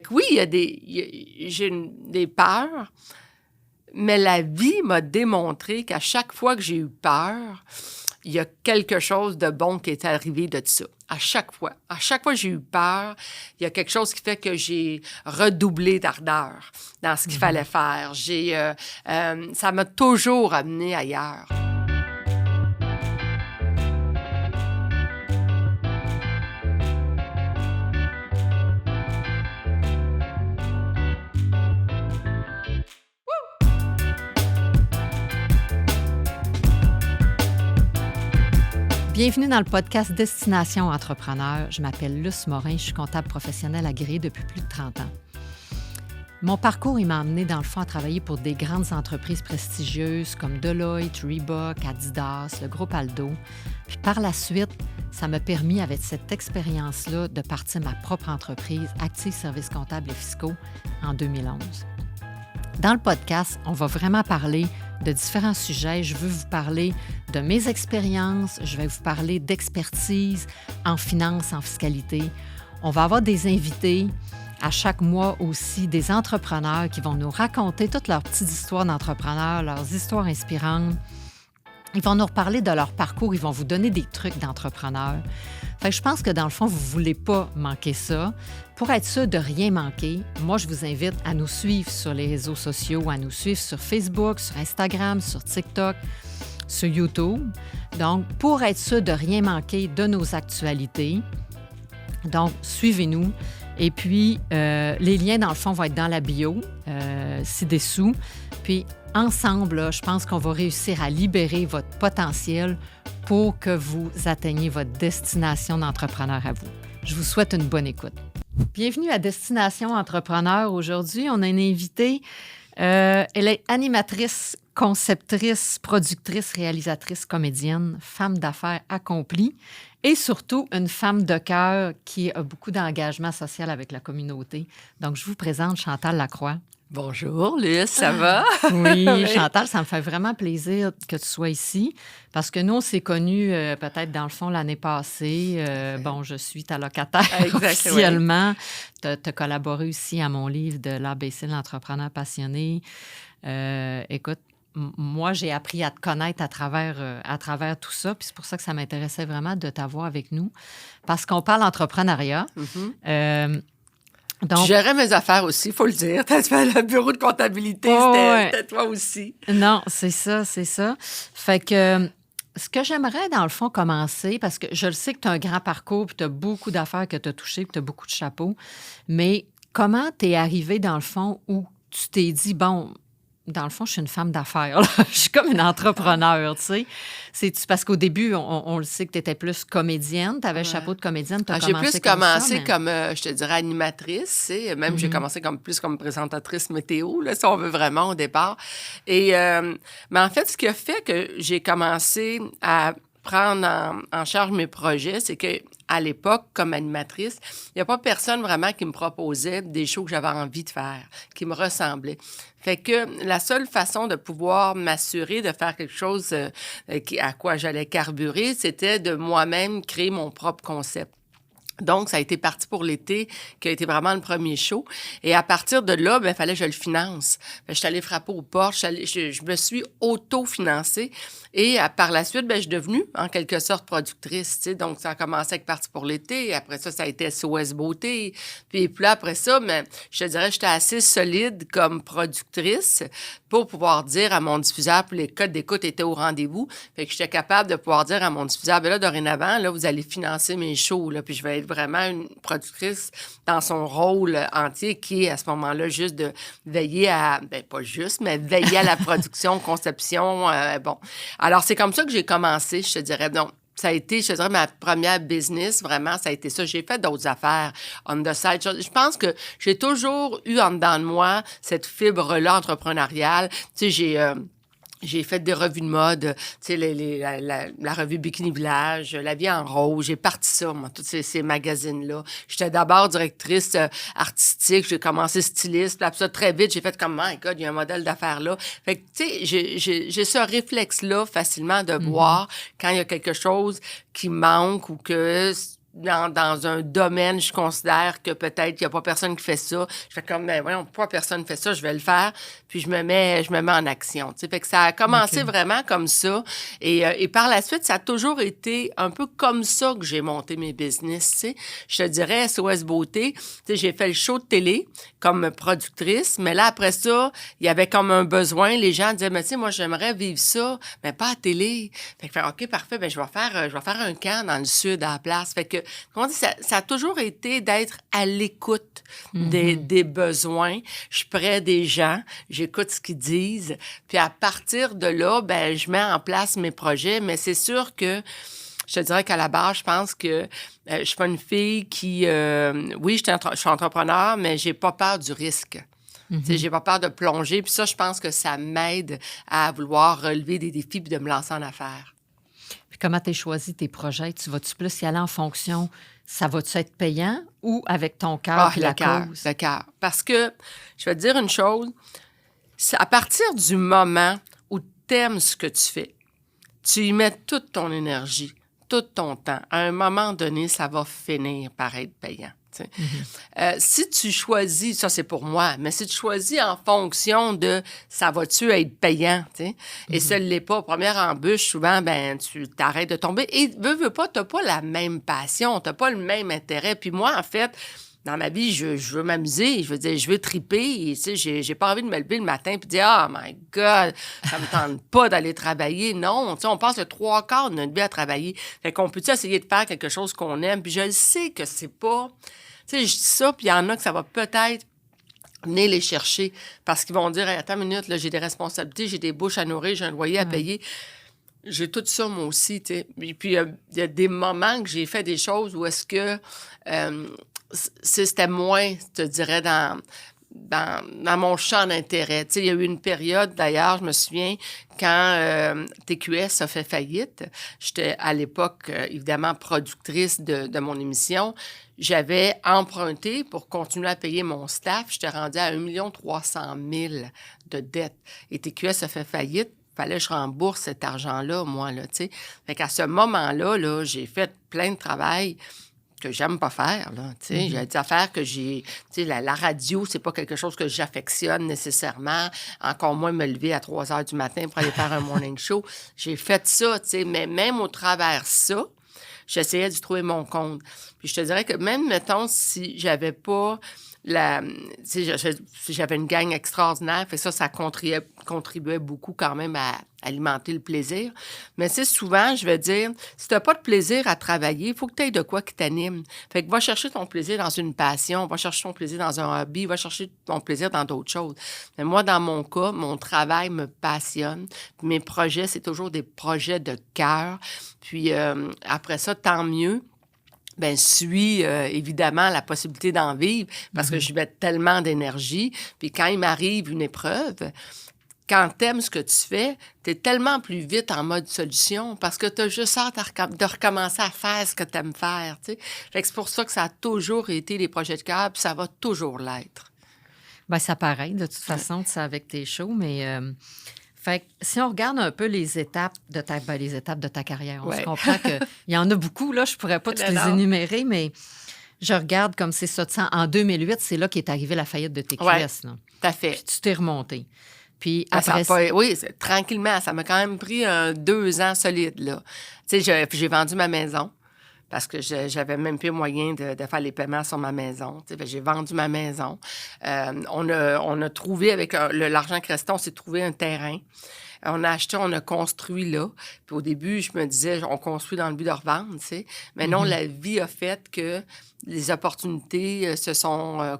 que oui, j'ai des peurs, mais la vie m'a démontré qu'à chaque fois que j'ai eu peur, il y a quelque chose de bon qui est arrivé de ça. À chaque fois que j'ai eu peur, il y a quelque chose qui fait que j'ai redoublé d'ardeur dans ce qu'il fallait faire. Ça m'a toujours amené ailleurs. Bienvenue dans le podcast Destination Entrepreneur. Je m'appelle Luce Morin, je suis comptable professionnelle agréée depuis plus de 30 ans. Mon parcours, il m'a amené dans le fond à travailler pour des grandes entreprises prestigieuses comme Deloitte, Reebok, Adidas, le groupe Aldo. Puis par la suite, ça m'a permis, avec cette expérience-là, de partir ma propre entreprise, Active Services comptables et fiscaux, en 2011. Dans le podcast, on va vraiment parler de différents sujets. Je veux vous parler de mes expériences, je vais vous parler d'expertise en finance, en fiscalité. On va avoir des invités à chaque mois aussi, des entrepreneurs qui vont nous raconter toutes leurs petites histoires d'entrepreneurs, leurs histoires inspirantes. Ils vont nous reparler de leur parcours, ils vont vous donner des trucs d'entrepreneurs. Fait que je pense que dans le fond, vous ne voulez pas manquer ça. Pour être sûr de rien manquer, moi, je vous invite à nous suivre sur les réseaux sociaux, à nous suivre sur Facebook, sur Instagram, sur TikTok, sur YouTube. Donc, pour être sûr de rien manquer de nos actualités, donc, suivez-nous. Et puis, les liens, dans le fond, vont être dans la bio, ci-dessous. Puis, ensemble, là, je pense qu'on va réussir à libérer votre potentiel pour que vous atteigniez votre destination d'entrepreneur à vous. Je vous souhaite une bonne écoute. Bienvenue à Destination Entrepreneur. Aujourd'hui, on a une invitée. Elle est animatrice, conceptrice, productrice, réalisatrice, comédienne, femme d'affaires accomplie et surtout une femme de cœur qui a beaucoup d'engagement social avec la communauté. Donc, je vous présente Chantal Lacroix. Bonjour, Luce, ça va? Oui, Chantal, ça me fait vraiment plaisir que tu sois ici parce que nous, on s'est connus peut-être dans le fond l'année passée. Bon, je suis ta locataire officiellement. Tu as collaboré aussi à mon livre de l'ABC de l'entrepreneur passionné. Écoute, moi, j'ai appris à te connaître à travers tout ça. Puis c'est pour ça que ça m'intéressait vraiment de t'avoir avec nous parce qu'on parle entrepreneuriat. Donc, je gérais mes affaires aussi, il faut le dire. Tu fait le bureau de comptabilité, c'était toi aussi. Non, c'est ça. Fait que ce que j'aimerais, dans le fond, commencer, parce que je le sais que tu as un grand parcours, puis tu as beaucoup d'affaires que tu as touchées, puis tu as beaucoup de chapeaux, mais comment tu es arrivé, dans le fond, où tu t'es dit, bon, dans le fond, je suis une femme d'affaires. Là. Je suis comme une entrepreneur, tu sais. C'est parce qu'au début, on le sait que tu étais plus comédienne. Tu avais le chapeau de comédienne. J'ai plus commencé comme, je te dirais, animatrice. Même j'ai commencé plus comme présentatrice météo, là, si on veut vraiment, au départ. Et, mais en fait, ce qui a fait que j'ai commencé à prendre en charge mes projets, c'est que à l'époque, comme animatrice, il n'y a pas personne vraiment qui me proposait des shows que j'avais envie de faire, qui me ressemblaient. Fait que la seule façon de pouvoir m'assurer de faire quelque chose à quoi j'allais carburer, c'était de moi-même créer mon propre concept. Donc, ça a été parti pour l'été, qui a été vraiment le premier show. Et à partir de là, il fallait que je le finance. Je suis allée frapper aux portes, je me suis auto-financée. Et par la suite, je suis devenue, en quelque sorte, productrice. Donc, ça a commencé avec Parti pour l'été. Après ça, ça a été SOS Beauté. Puis là, après ça, je te dirais, j'étais assez solide comme productrice pour pouvoir dire à mon diffuseur, puis les codes d'écoute étaient au rendez-vous. Fait que j'étais capable de pouvoir dire à mon diffuseur, là, dorénavant, là, vous allez financer mes shows, là, puis je vais être vraiment une productrice dans son rôle entier qui est, à ce moment-là, juste de veiller à, pas juste, mais veiller à la production, conception, bon. Alors, c'est comme ça que j'ai commencé, je te dirais. Donc, ça a été, je te dirais, ma première business, vraiment, ça a été ça. J'ai fait d'autres affaires on the side. Je pense que j'ai toujours eu en dedans de moi cette fibre-là entrepreneuriale. Tu sais, j'ai fait des revues de mode, tu sais, la revue Bikini Village, La Vie en rose. J'ai parti ça, moi, tous ces magazines-là. J'étais d'abord directrice artistique, j'ai commencé styliste, puis après ça, très vite, j'ai fait comme, my God, il y a un modèle d'affaires là. Fait que, tu sais, j'ai ce réflexe-là facilement de voir quand il y a quelque chose qui manque ou que dans un domaine, je considère que peut-être qu'il n'y a pas personne qui fait ça. Je fais comme, ben voyons, pourquoi personne ne fait ça? Je vais le faire. Puis je me mets en action. Tu sais, fait que ça a commencé vraiment comme ça. Et par la suite, ça a toujours été un peu comme ça que j'ai monté mes business. Tu sais. Je te dirais, SOS Beauté, tu sais, j'ai fait le show de télé comme productrice. Mais là, après ça, il y avait comme un besoin. Les gens disaient, mais tu sais, moi, j'aimerais vivre ça, mais pas à télé. Fait que, OK, parfait, ben je vais faire un camp dans le sud à la place. Fait que, comment dire, ça a toujours été d'être à l'écoute des besoins. Je suis près des gens, j'écoute ce qu'ils disent. Puis à partir de là, ben je mets en place mes projets. Mais c'est sûr que je te dirais qu'à la base, je pense que je suis pas une fille qui... oui, je suis entrepreneur, mais j'ai pas peur du risque. Tu sais, j'ai pas peur de plonger. Puis ça, je pense que ça m'aide à vouloir relever des défis puis de me lancer en affaires. Puis comment tu as choisi tes projets? Tu vas-tu plus y aller en fonction, ça va-tu être payant ou avec ton cœur et la cause? Le cœur. Parce que, je vais te dire une chose, c'est à partir du moment où tu aimes ce que tu fais, tu y mets toute ton énergie, tout ton temps. À un moment donné, ça va finir par être payant. Si tu choisis, ça c'est pour moi, mais si tu choisis en fonction de ça va-tu être payant, et ça ne l'est pas, première embûche, souvent, ben tu t'arrêtes de tomber. Et veux pas, tu n'as pas la même passion, tu n'as pas le même intérêt. Puis moi, en fait, dans ma vie, je veux m'amuser, je veux dire, je veux triper. Et, j'ai pas envie de me lever le matin et de dire « Oh my God, ça me tente pas d'aller travailler. » Non, on passe le 3/4 de notre vie à travailler. Fait qu'on peut essayer de faire quelque chose qu'on aime. Puis je sais que c'est pas... Tu sais, je dis ça, puis il y en a que ça va peut-être venir les chercher parce qu'ils vont dire hey, « Attends une minute, là, j'ai des responsabilités, j'ai des bouches à nourrir, j'ai un loyer à payer. » J'ai tout ça, moi aussi, tu sais. Et puis, il y a des moments que j'ai fait des choses où est-ce que c'était moins, je te dirais, dans mon champ d'intérêt. Tu sais, il y a eu une période, d'ailleurs, je me souviens, quand TQS a fait faillite, j'étais à l'époque, évidemment, productrice de mon émission. J'avais emprunté pour continuer à payer mon staff. J'étais rendue à 1 300 000 de dettes. Et TQS a fait faillite. Fallait que je rembourse cet argent-là, moi, là, tu sais. Fait qu'à ce moment-là, là, j'ai fait plein de travail que j'aime pas faire, là, tu sais. J'ai des affaires que j'ai... Tu sais, la radio, c'est pas quelque chose que j'affectionne nécessairement. Encore moins me lever à 3 heures du matin pour aller faire un morning show. J'ai fait ça, tu sais. Mais même au travers ça, j'essayais d'y trouver mon compte. Puis je te dirais que même, mettons, si j'avais pas... si j'avais une gang extraordinaire, fait ça contribuait beaucoup quand même à alimenter le plaisir. Mais c'est souvent, je veux dire, si tu n'as pas de plaisir à travailler, il faut que tu aies de quoi qui t'anime. Fait que va chercher ton plaisir dans une passion, va chercher ton plaisir dans un hobby, va chercher ton plaisir dans d'autres choses. Mais moi, dans mon cas, mon travail me passionne. Puis mes projets, c'est toujours des projets de cœur. Puis après ça, tant mieux. Ben suis évidemment la possibilité d'en vivre parce que je mets tellement d'énergie. Puis quand il m'arrive une épreuve, quand t'aimes ce que tu fais, t'es tellement plus vite en mode solution parce que t'as juste hâte de recommencer à faire ce que t'aimes faire, tu sais. Fait que c'est pour ça que ça a toujours été les projets de cœur puis ça va toujours l'être. Bien, ça paraît, de toute façon, ça avec tes shows, mais... Fait que si on regarde un peu les étapes de ta carrière, on se comprend qu'il y en a beaucoup, là, je pourrais pas toutes les énumérer, mais je regarde comme c'est ça. En 2008, c'est là qu'est arrivée la faillite de TQS. Oui, tout à fait. Puis tu t'es remonté. Puis après... oui, tranquillement, ça m'a quand même pris 2 ans solides, là. Tu sais, j'ai vendu ma maison. Parce que j'avais même plus moyen de faire les paiements sur ma maison. J'ai vendu ma maison. On a trouvé, avec l'argent qui restait, on s'est trouvé un terrain. On a acheté, on a construit là. Puis au début, je me disais, on construit dans le but de revendre, tu sais. Mais non, la vie a fait que les opportunités se sont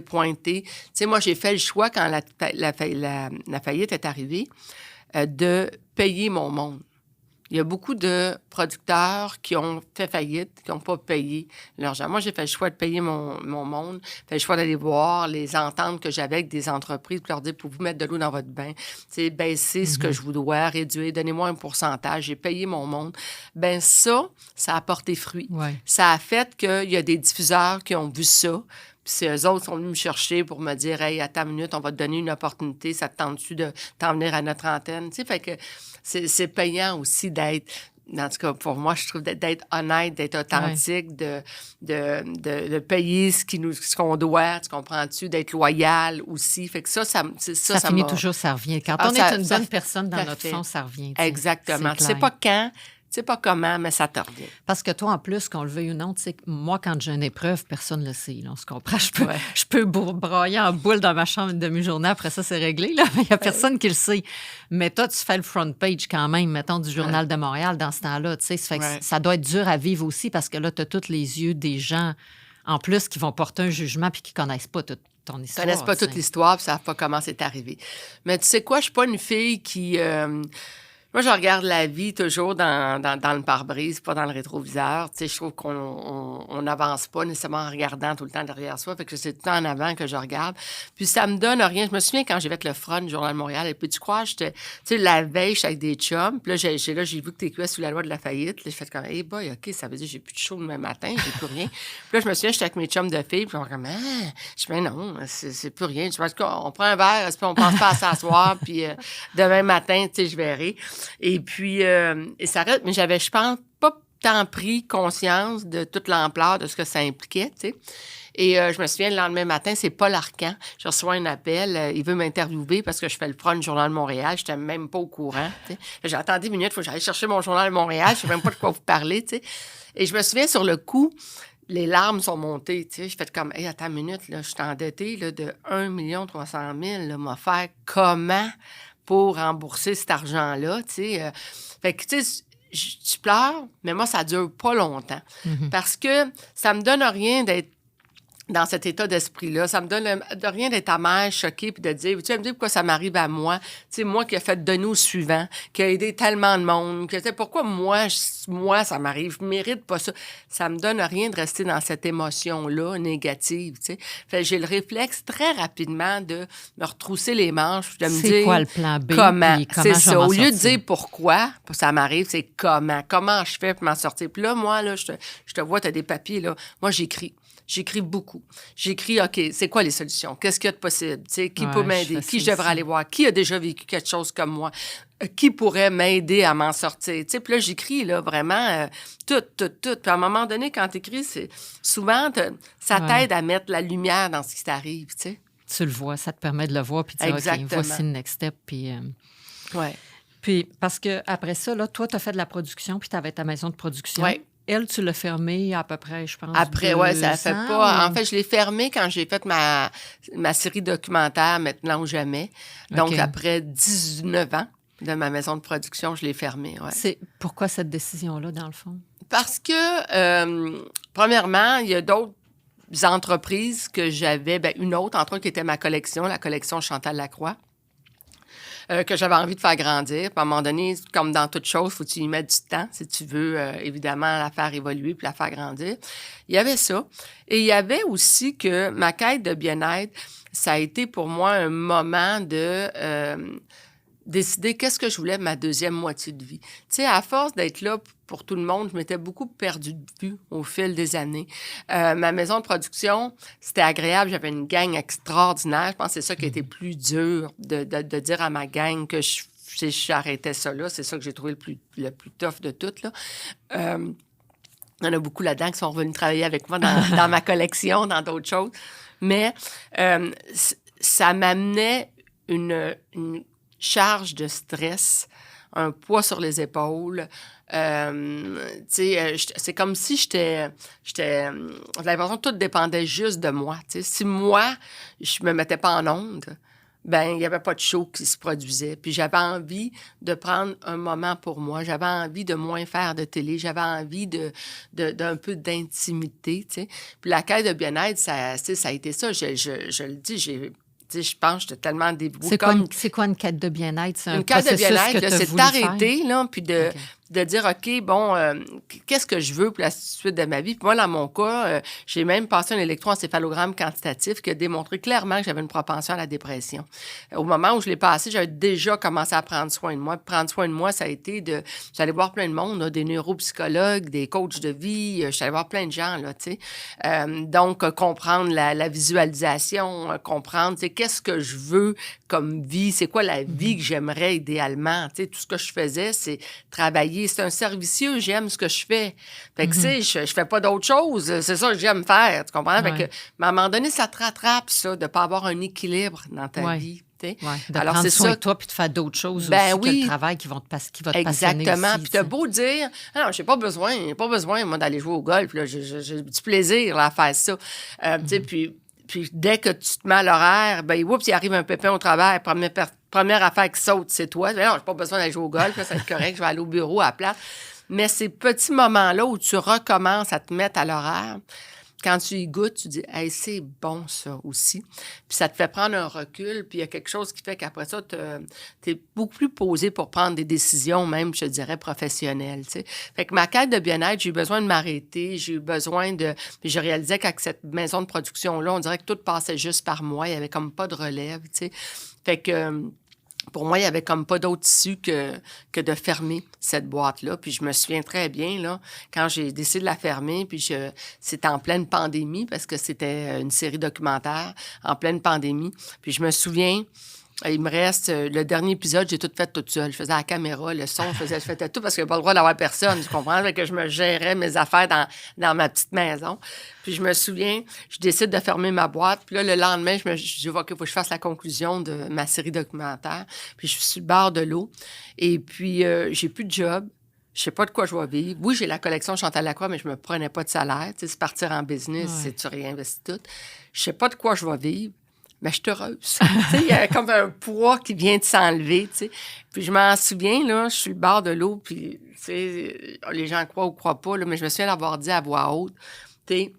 pointées. Tu sais, moi, j'ai fait le choix, quand la faillite est arrivée, de payer mon monde. Il y a beaucoup de producteurs qui ont fait faillite, qui n'ont pas payé leur argent. Moi, j'ai fait le choix de payer mon monde, fait le choix d'aller voir les ententes que j'avais avec des entreprises pour leur dire, pour vous mettre de l'eau dans votre bain, baisser ce que je vous dois, réduire, donnez-moi un pourcentage, j'ai payé mon monde. Ben ça a porté fruit. Ouais. Ça a fait qu'il y a des diffuseurs qui ont vu ça. Puis eux autres sont venus me chercher pour me dire « Hey, attends une minute, on va te donner une opportunité, ça te tente-tu de t'en venir à notre antenne? » Tu sais, fait que c'est payant aussi d'être en tout cas, pour moi, je trouve d'être honnête, d'être authentique, de payer ce qu'on doit, tu comprends-tu, d'être loyal aussi. Fait que ça finit toujours, ça revient. Quand on est une bonne personne dans notre fond, ça revient. Exactement. Tu sais pas quand, tu sais pas comment, mais ça te revient. Parce que toi, en plus, qu'on le veuille ou non, tu sais, moi, quand j'ai une épreuve, personne ne le sait. Là, on se comprend. Je peux broyer en boule dans ma chambre une demi-journée. Après ça, c'est réglé. Là. Il n'y a personne qui le sait. Mais toi, tu fais le front page quand même, mettons, du Journal de Montréal dans ce temps-là. Tu sais, ça fait que ça doit être dur à vivre aussi parce que là, tu as tous les yeux des gens, en plus, qui vont porter un jugement puis qui ne connaissent pas toute ton histoire. Ils ne connaissent pas toute l'histoire puis ne savent pas comment c'est arrivé. Mais tu sais quoi, je ne suis pas une fille qui... Moi, je regarde la vie toujours dans le pare-brise, pas dans le rétroviseur. Tu sais, je trouve qu'on n'avance pas nécessairement en regardant tout le temps derrière soi. Fait que c'est tout le temps en avant que je regarde. Puis ça me donne rien. Je me souviens quand j'ai fait le front du Journal de Montréal, et puis tu crois, j'étais, tu sais, la veille, j'étais avec des chums. Puis là, j'ai vu que t'écrivais sous la loi de Lafayette. J'ai fait comme, hey boy, OK, ça veut dire que j'ai plus de show demain matin, j'ai plus rien. Puis là, je me souviens, j'étais avec mes chums de filles, puis on comme, je dis, non, c'est plus rien. Je pense qu'on prend un verre, puis on pense pas à s'asseoir, puis demain matin, tu sais, je verrai. Et puis, et ça reste, mais j'avais, je pense, pas tant pris conscience de toute l'ampleur de ce que ça impliquait, tu sais. Et je me souviens, le lendemain matin, c'est Paul Arcan. Je reçois un appel. Il veut m'interviewer parce que je fais le front du Journal de Montréal. Je n'étais même pas au courant. J'ai attendu 10 minutes, il faut que j'aille chercher mon Journal de Montréal. Je ne sais même pas de quoi vous parler. T'sais. Et je me souviens, sur le coup, les larmes sont montées. Je fais comme, hey, attends une minute, là, je suis endettée là, de 1 300 000 m'a fait comment pour rembourser cet argent-là? Fait que, tu sais, tu pleures, mais moi, ça dure pas longtemps. Mm-hmm. Parce que ça me donne rien d'être dans cet état d'esprit-là. Ça me donne de rien d'être amère, choquée, puis de dire, tu vas me dire pourquoi ça m'arrive à moi? Tu sais, moi qui ai fait de nous suivant, qui a aidé tellement de monde, que, tu sais, pourquoi moi, ça m'arrive? Je mérite pas ça. Ça me donne rien de rester dans cette émotion-là négative, tu sais. Fait que j'ai le réflexe très rapidement de me retrousser les manches, de me dire... C'est quoi le plan B? Comment c'est ça. Au lieu de dire pourquoi ça m'arrive, c'est comment. Comment je fais pour m'en sortir? Puis là, moi, là, je te vois, tu as des papiers, là. Moi, j'écris. J'écris beaucoup. J'écris, OK, c'est quoi les solutions? Qu'est-ce qu'il y a de possible? T'sais, qui peut m'aider? Qui je devrais aller voir? Qui a déjà vécu quelque chose comme moi? Qui pourrait m'aider à m'en sortir? Puis là, j'écris là, vraiment tout. Puis à un moment donné, quand tu écris, souvent, ça t'aide à mettre la lumière dans ce qui t'arrive. T'sais. Tu le vois, ça te permet de le voir puis de dire, OK, voici le next step. Puis, puis parce que après ça, là, toi, tu as fait de la production puis tu avais ta maison de production. Oui. Elle, tu l'as fermée à peu près, je pense. Après, oui, ça fait pas. En fait, je l'ai fermée quand j'ai fait ma série documentaire Maintenant ou jamais. Donc, après 19 ans de ma maison de production, je l'ai fermée. Ouais. C'est pourquoi cette décision-là, dans le fond? Parce que, premièrement, il y a d'autres entreprises que j'avais. Bien, une autre, entre autres, qui était ma collection, la collection Chantal Lacroix. Que j'avais envie de faire grandir. Puis à un moment donné, comme dans toute chose, il faut que tu y mettes du temps si tu veux, évidemment, la faire évoluer puis la faire grandir. Il y avait ça. Et il y avait aussi que ma quête de bien-être, ça a été pour moi un moment de décider qu'est-ce que je voulais de ma deuxième moitié de vie. Tu sais, à force d'être là pour tout le monde, je m'étais beaucoup perdue de vue au fil des années. Ma maison de production, c'était agréable. J'avais une gang extraordinaire. Je pense que c'est ça qui a été plus dur de dire à ma gang que j'arrêtais ça là. C'est ça que j'ai trouvé le plus tough de tout, là. Il y en a beaucoup là-dedans qui sont revenus travailler avec moi dans ma collection, dans d'autres choses. Mais ça m'amenait une charge de stress, un poids sur les épaules. C'est comme si j'avais l'impression que tout dépendait juste de moi. T'sais. Si moi, je me mettais pas en onde, ben il n'y avait pas de show qui se produisait. Puis j'avais envie de prendre un moment pour moi. J'avais envie de moins faire de télé. J'avais envie d'un peu d'intimité. T'sais. Puis la quête de bien-être, ça a été ça. Je le dis, je pense que j'étais tellement dévouée. C'est quoi une quête de bien-être? C'est une quête de bien-être, là, c'est d'arrêter, là, puis de dire, OK, bon, qu'est-ce que je veux pour la suite de ma vie? Puis moi, dans mon cas, j'ai même passé un électroencéphalogramme quantitatif qui a démontré clairement que j'avais une propension à la dépression. Au moment où je l'ai passé, j'avais déjà commencé à prendre soin de moi. Puis prendre soin de moi, ça a été j'allais voir plein de monde, là, des neuropsychologues, des coachs de vie, j'allais voir plein de gens, là, tu sais. Donc, comprendre la visualisation, comprendre, tu sais, qu'est-ce que je veux comme vie, c'est quoi la vie que j'aimerais idéalement, tu sais. Tout ce que je faisais, c'est travailler travailler. C'est un servicieux, j'aime ce que je fais. Fait que, tu sais, je fais pas d'autre chose. C'est ça que j'aime faire, tu comprends? Fait que, mais à un moment donné, ça te rattrape, ça, de pas avoir un équilibre dans ta vie. Ouais, de alors, prendre soin de toi puis de faire d'autres choses aussi que le travail qui va te passionner exactement. aussi. Puis t'as beau dire, non, j'ai pas besoin, moi, d'aller jouer au golf. Là, j'ai du plaisir là, à faire ça. Tu sais, puis dès que tu te mets à l'horaire, ben, oups, il arrive un pépin au travail. Première affaire qui saute, c'est toi. Ben non, j'ai pas besoin d'aller jouer au golf, là, ça va être correct, je vais aller au bureau à la place. Mais ces petits moments-là où tu recommences à te mettre à l'horaire, quand tu y goûtes, tu dis, hey, c'est bon, ça aussi. Puis ça te fait prendre un recul, puis il y a quelque chose qui fait qu'après ça, tu es beaucoup plus posé pour prendre des décisions, même, je dirais, professionnelles. Tu sais. Fait que ma quête de bien-être, j'ai eu besoin de m'arrêter, j'ai eu besoin de. Puis je réalisais qu'avec cette maison de production-là, on dirait que tout passait juste par moi, il n'y avait comme pas de relève. Tu sais. Fait que. Pour moi, il n'y avait comme pas d'autre issue que de fermer cette boîte-là. Puis je me souviens très bien, là, quand j'ai décidé de la fermer, puis c'était en pleine pandémie, parce que c'était une série documentaire en pleine pandémie. Puis je me souviens, il me reste le dernier épisode, j'ai tout fait toute seule. Je faisais la caméra, le son, je faisais tout parce qu'il n'y avait pas le droit d'avoir personne, tu comprends? Fait que je me gérais mes affaires dans ma petite maison. Puis je me souviens, je décide de fermer ma boîte. Puis là, le lendemain, je dis, OK, il faut que je fasse la conclusion de ma série documentaire. Puis je suis sur le bord de l'eau. Et puis, j'ai plus de job. Je sais pas de quoi je vais vivre. Oui, j'ai la collection Chantal Lacroix, mais je me prenais pas de salaire. Tu sais, c'est partir en business, c'est tu réinvestis tout. Je sais pas de quoi je vais vivre. Mais je suis heureuse. Tu sais, il y a comme un poids qui vient de s'enlever, tu sais. Puis je m'en souviens, là, je suis le bord de l'eau, puis, tu sais, les gens croient ou croient pas, là, mais je me souviens d'avoir dit à voix haute, tu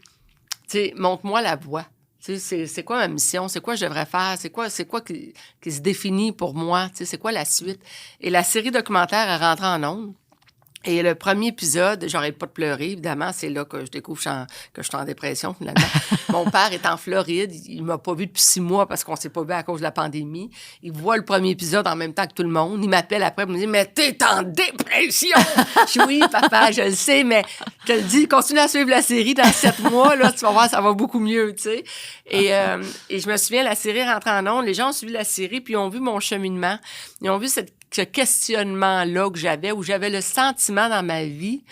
sais, montre-moi la voie. Tu sais, c'est quoi ma mission? C'est quoi je devrais faire? C'est quoi qui se définit pour moi? Tu sais, c'est quoi la suite? Et la série documentaire est rentrée en ondes. Et le premier épisode, j'arrête pas de pleurer, évidemment. C'est là que je découvre que je suis en dépression, finalement. Mon père est en Floride. Il m'a pas vu depuis 6 mois parce qu'on s'est pas vu à cause de la pandémie. Il voit le premier épisode en même temps que tout le monde. Il m'appelle après pour me dire « Mais t'es en dépression! » Je dis « Oui, papa, je le sais, mais je te le dis, continue à suivre la série dans 7 mois. Là, tu vas voir, ça va beaucoup mieux, tu sais. » Et je me souviens, la série rentre en ondes. Les gens ont suivi la série puis ils ont vu mon cheminement. Ils ont vu ce questionnement-là que j'avais, où j'avais le sentiment dans ma vie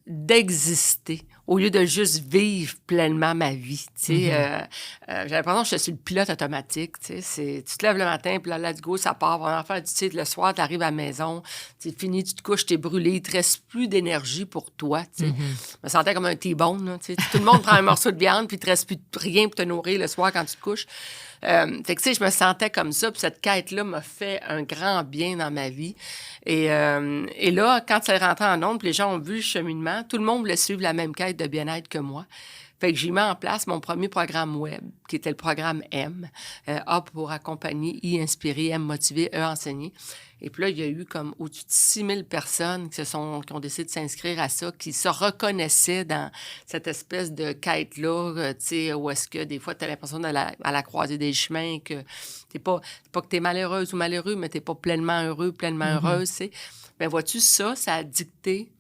d'exister, au lieu de juste vivre pleinement ma vie. Tu sais, j'avais l'impression que je suis le pilote automatique. Tu sais, tu te lèves le matin, puis là, let's go, ça part. On va faire du titre. Le soir, tu arrives à la maison, c'est fini, tu te couches, t'es brûlé, il te reste plus d'énergie pour toi. Tu sais. Je me sentais comme un T-bone. Là, tu sais. Tout le monde prend un morceau de viande, puis il te reste plus rien pour te nourrir le soir quand tu te couches. Fait que, tu sais, je me sentais comme ça, puis cette quête-là m'a fait un grand bien dans ma vie. Et là, quand c'est rentré en ondes, puis les gens ont vu le cheminement, tout le monde voulait suivre la même quête de bien-être que moi. Fait que j'ai mis en place mon premier programme web, qui était le programme M. A pour accompagner, I inspirer, M motiver, E enseigner. Et puis là, il y a eu comme au-dessus de 6 000 personnes qui ont décidé de s'inscrire à ça, qui se reconnaissaient dans cette espèce de quête-là, tu sais, où est-ce que des fois, tu as l'impression d'aller à la croisée des chemins, que t'es pas que tu es malheureuse ou malheureux, mais tu n'es pas pleinement heureux, pleinement heureuse, tu sais. Bien, vois-tu, ça a dicté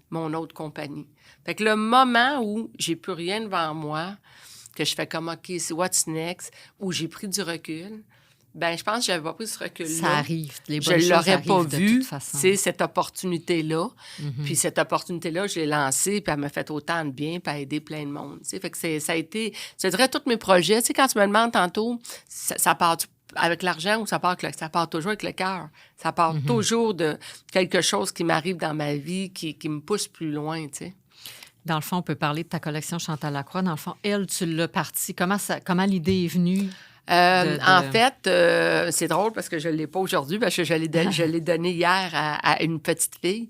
mon autre compagnie. Fait que le moment où j'ai plus rien devant moi, que je fais comme, OK, c'est what's next, où j'ai pris du recul, ben je pense que j'avais pas pris ce recul-là. Ça arrive. Les bonnes je choses l'aurais arrivent pas de vu, toute façon. c'est cette opportunité-là. Puis cette opportunité-là, je l'ai lancée, puis elle m'a fait autant de bien, puis elle a aidé plein de monde. T'sais. Fait que ça a été, je dirais, tous mes projets. Tu sais, quand tu me demandes tantôt, ça part avec l'argent ou ça part toujours avec le cœur. Ça part toujours de quelque chose qui m'arrive dans ma vie, qui me pousse plus loin, tu sais. Dans le fond, on peut parler de ta collection Chantal Lacroix. Dans le fond, elle, tu l'as partie. Comment l'idée est venue? En fait, c'est drôle parce que je ne l'ai pas aujourd'hui, parce que je l'ai donné hier à une petite fille.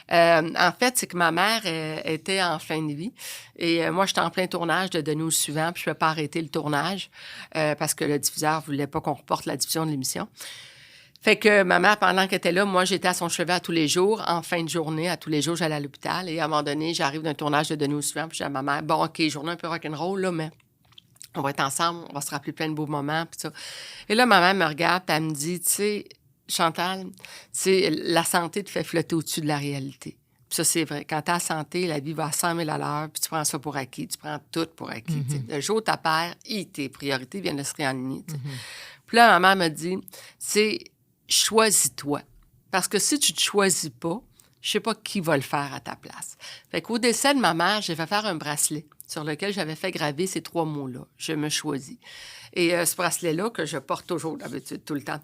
En fait, c'est que ma mère était en fin de vie et moi, j'étais en plein tournage de Denis au suivant, puis je ne pouvais pas arrêter le tournage parce que le diffuseur ne voulait pas qu'on reporte la diffusion de l'émission. Fait que ma mère, pendant qu'elle était là, moi, j'étais à son chevet à tous les jours. En fin de journée, à tous les jours, j'allais à l'hôpital. Et à un moment donné, j'arrive d'un tournage de Denis au suivant, puis je dis à ma mère, bon, OK, journée un peu rock'n'roll, là, mais on va être ensemble, on va se rappeler plein de beaux moments, puis ça. Et là, ma mère me regarde, puis elle me dit, tu sais, Chantal, tu sais, la santé te fait flotter au-dessus de la réalité. Puis ça, c'est vrai. Quand t'as la santé, la vie va à 100 000 à l'heure, puis tu prends ça pour acquis, tu prends tout pour acquis. Le jour où tu perds, tes priorités viennent de se réaligner. Puis là, ma mère me dit, tu sais, choisis-toi. Parce que si tu te choisis pas, je sais pas qui va le faire à ta place. Fait qu'au décès de ma mère, j'ai fait faire un bracelet sur lequel j'avais fait graver ces 3 mots-là. Je me choisis. Et ce bracelet-là, que je porte toujours d'habitude, tout le temps,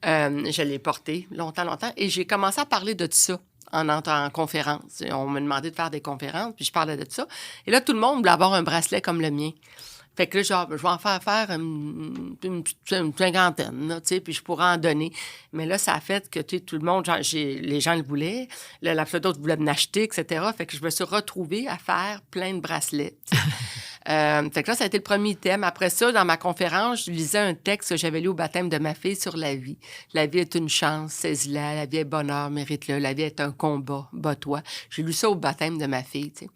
je l'ai porté longtemps. Et j'ai commencé à parler de ça en conférence. Et on m'a demandé de faire des conférences, puis je parlais de ça. Et là, tout le monde voulait avoir un bracelet comme le mien. Fait que là, genre, je vais en faire une cinquantaine, là, tu sais, puis je pourrais en donner. Mais là, ça a fait que, tu sais, tout le monde, genre, les gens le voulaient. La plupart d'autres voulaient me l'acheter, etc. Fait que je me suis retrouvée à faire plein de bracelets. Fait que là, ça a été le premier thème. Après ça, dans ma conférence, je lisais un texte que j'avais lu au baptême de ma fille sur la vie. La vie est une chance, saisis-la. La vie est bonheur, mérite-le. La vie est un combat, bats-toi. J'ai lu ça au baptême de ma fille, tu sais.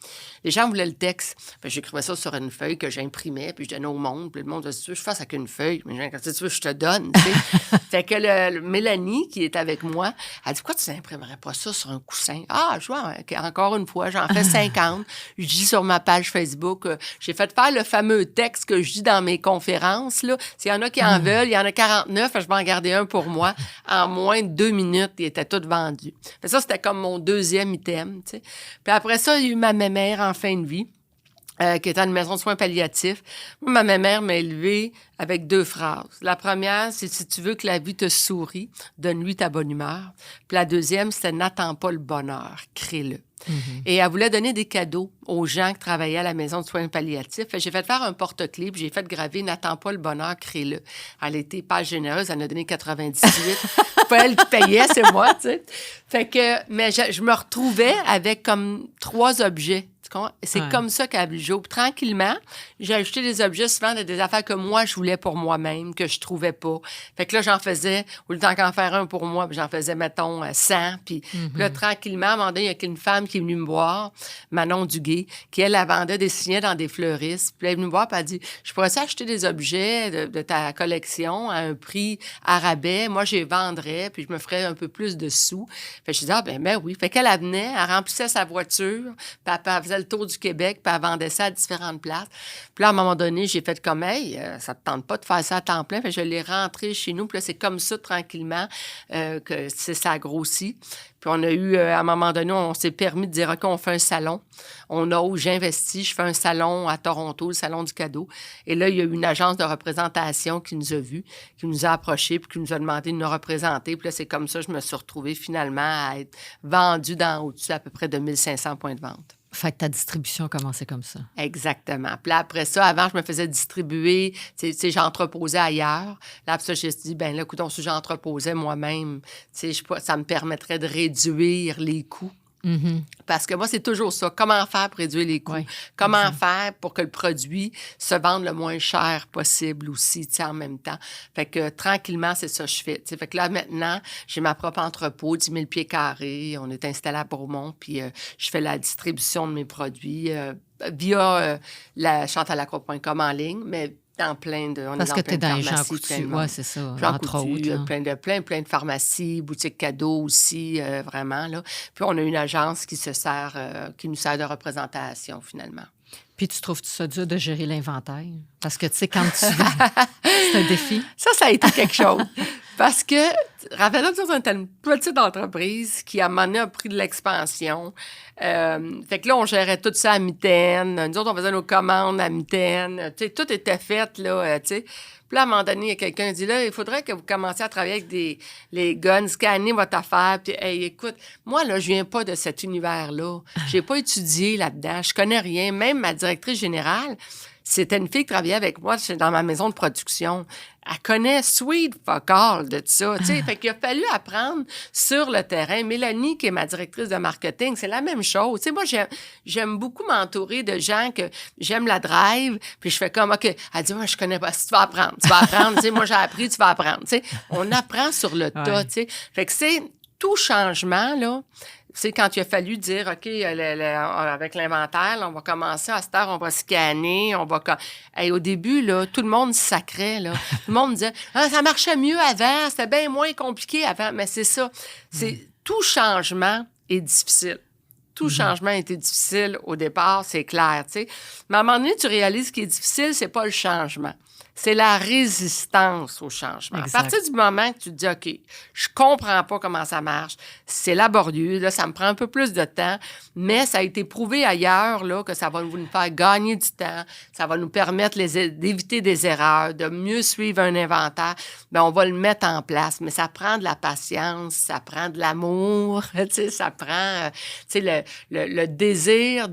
Les gens voulaient le texte. Fait que j'écrivais ça sur une feuille que j'imprimais, puis je donnais au monde. Puis le monde disait, si tu veux, je fasse avec une feuille. Mais quand tu veux, je te donne, tu sais. Fait que Mélanie, qui est avec moi, elle dit, pourquoi tu n'imprimerais pas ça sur un coussin? Ah, je vois, encore une fois, j'en fais 50. Je dis sur ma page Facebook, j'ai fait faire le fameux texte que je dis dans mes conférences, là. S'il y en a qui en veulent, il y en a 49, je vais en garder un pour moi. En moins de 2 minutes, il était tout vendu. Fait ça, c'était comme mon deuxième item, tu sais. Puis après ça, il y a eu ma mère en fin de vie, qui était à une maison de soins palliatifs. Moi, ma mère m'a élevée avec 2 phrases. La première, c'est « Si tu veux que la vie te sourie, donne-lui ta bonne humeur ». Puis la deuxième, c'était « N'attends pas le bonheur, crée-le ». Et elle voulait donner des cadeaux aux gens qui travaillaient à la maison de soins palliatifs. J'ai fait faire un porte-clés, puis j'ai fait graver « N'attends pas le bonheur, crée-le ». Elle était pas généreuse, elle en a donné 98. Pas elle qui payait, c'est moi, tu sais. Fait que, mais je me retrouvais avec comme 3 objets. C'est comme ça qu'à Bujo. Tranquillement, j'ai ajouté des objets souvent de des affaires que moi, je voulais pour moi-même, que je trouvais pas. Fait que là, j'en faisais, au lieu d'en faire un pour moi, puis j'en faisais, mettons, 100. Puis là, tranquillement, à un moment donné, il y a une femme qui est venue me voir, Manon Duguay, qui, elle vendait des signets dans des fleuristes. Puis elle est venue me voir, puis elle a dit, je pourrais acheter des objets de ta collection à un prix à rabais. Moi, je les vendrais, puis je me ferais un peu plus de sous. Fait que je dis, ben oui. Fait qu'elle venait, elle remplissait sa voiture, puis elle faisait le tour du Québec, puis elle vendait ça à différentes places. Puis là, à un moment donné, j'ai fait comme, hey, ça te tente pas de faire ça à temps plein. Fait que je l'ai rentré chez nous. Puis là, c'est comme ça, tranquillement, que ça a grossi. Puis on a eu, à un moment donné, on s'est permis de dire, OK, on fait un salon. J'investis, je fais un salon à Toronto, le Salon du cadeau. Et là, il y a eu une agence de représentation qui nous a vus, qui nous a approchés, puis qui nous a demandé de nous représenter. Puis là, c'est comme ça que je me suis retrouvée finalement à être vendue au-dessus à peu près de 1500 points de vente. Fait que ta distribution a commencé comme ça. Exactement. Puis là, après ça, avant, je me faisais distribuer, tu sais, j'entreposais ailleurs. Là, après ça, j'ai dit, ben là, écoute, si j'entreposais moi-même, tu sais, ça me permettrait de réduire les coûts. Parce que moi, c'est toujours ça. Comment faire pour réduire les coûts? Comment faire pour que le produit se vende le moins cher possible aussi, tu sais, en même temps. Fait que tranquillement, c'est ça que je fais. Tu sais, fait que là, maintenant, j'ai ma propre entrepôt, 10 000 pieds carrés. On est installé à Beaumont, puis je fais la distribution de mes produits via la chantalacroix.com en ligne, mais dans plein de... Parce que tu es dans les gens coutus. Oui, c'est ça. Jean Coutu, plein de pharmacies, boutiques cadeaux aussi, vraiment, là. Puis on a une agence qui nous sert de représentation, finalement. Puis tu trouves ça dur de gérer l'inventaire? Parce que, tu sais, quand tu vas, c'est un défi. Ça a été quelque chose. Parce que, rappelle-toi que c'était une petite entreprise qui, à un moment donné, a pris de l'expansion. Fait que là, on gérait tout ça à mitaine. Nous autres, on faisait nos commandes à mitaine. Tu sais, tout était fait, là, tu sais. Puis là, à un moment donné, il y a quelqu'un qui dit, là, il faudrait que vous commenciez à travailler avec les guns, scanner votre affaire. Puis, hey, écoute, moi, là, je viens pas de cet univers-là. J'ai pas étudié là-dedans. Je connais rien. Même ma directrice générale, c'était une fille qui travaillait avec moi dans ma maison de production. Elle connaît sweet fuck all de ça, tu sais. Fait qu'il a fallu apprendre sur le terrain. Mélanie, qui est ma directrice de marketing, c'est la même chose. Tu sais, moi, j'aime beaucoup m'entourer de gens que j'aime la drive, puis je fais comme, OK, elle dit, moi, je connais pas. Si tu vas apprendre, tu sais, moi, j'ai appris, tu vas apprendre, tu sais. On apprend sur le tas, tu sais. Fait que c'est tout changement, là. C'est quand il a fallu dire, OK, avec l'inventaire, là, on va commencer à cette heure, on va scanner, Hey, au début, là, tout le monde sacrait, là. Tout le monde disait, ça marchait mieux avant, c'était bien moins compliqué avant. Mais c'est ça. Tout changement est difficile. tout changement a été difficile au départ, c'est clair, tu sais. Mais à un moment donné, tu réalises ce qui est difficile, c'est pas le changement. C'est la résistance au changement. Exact. À partir du moment que tu te dis, OK, je comprends pas comment ça marche, c'est laborieux, là, ça me prend un peu plus de temps, mais ça a été prouvé ailleurs là, que ça va nous faire gagner du temps, ça va nous permettre d'éviter des erreurs, de mieux suivre un inventaire, bien, on va le mettre en place. Mais ça prend de la patience, ça prend de l'amour, tu sais, ça prend tu sais, le désir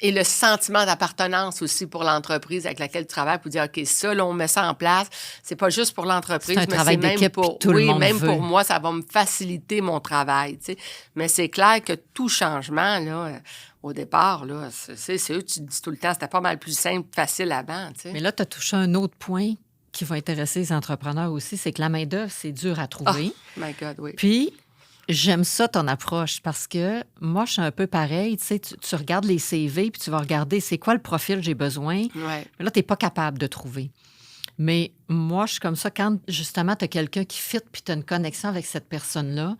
et le sentiment d'appartenance aussi pour l'entreprise avec laquelle tu travailles pour dire, OK, ça, là, on met ça en place. C'est pas juste pour l'entreprise, mais c'est même pour... Tout le monde même veut. pour moi, ça va me faciliter mon travail, tu sais. Mais c'est clair que tout changement, là, au départ, là, c'est eux, tu te dis tout le temps, c'était pas mal plus simple, facile avant, tu sais. Mais là, tu as touché un autre point qui va intéresser les entrepreneurs aussi, c'est que la main-d'œuvre, c'est dur à trouver. Oh, my God, oui. Puis, j'aime ça, ton approche, parce que moi, je suis un peu pareil. Tu sais, tu regardes les CV, puis tu vas regarder c'est quoi le profil que j'ai besoin. Ouais. Mais là, tu n'es pas capable de trouver. Mais moi, je suis comme ça. Quand, justement, tu as quelqu'un qui fit, puis tu as une connexion avec cette personne-là,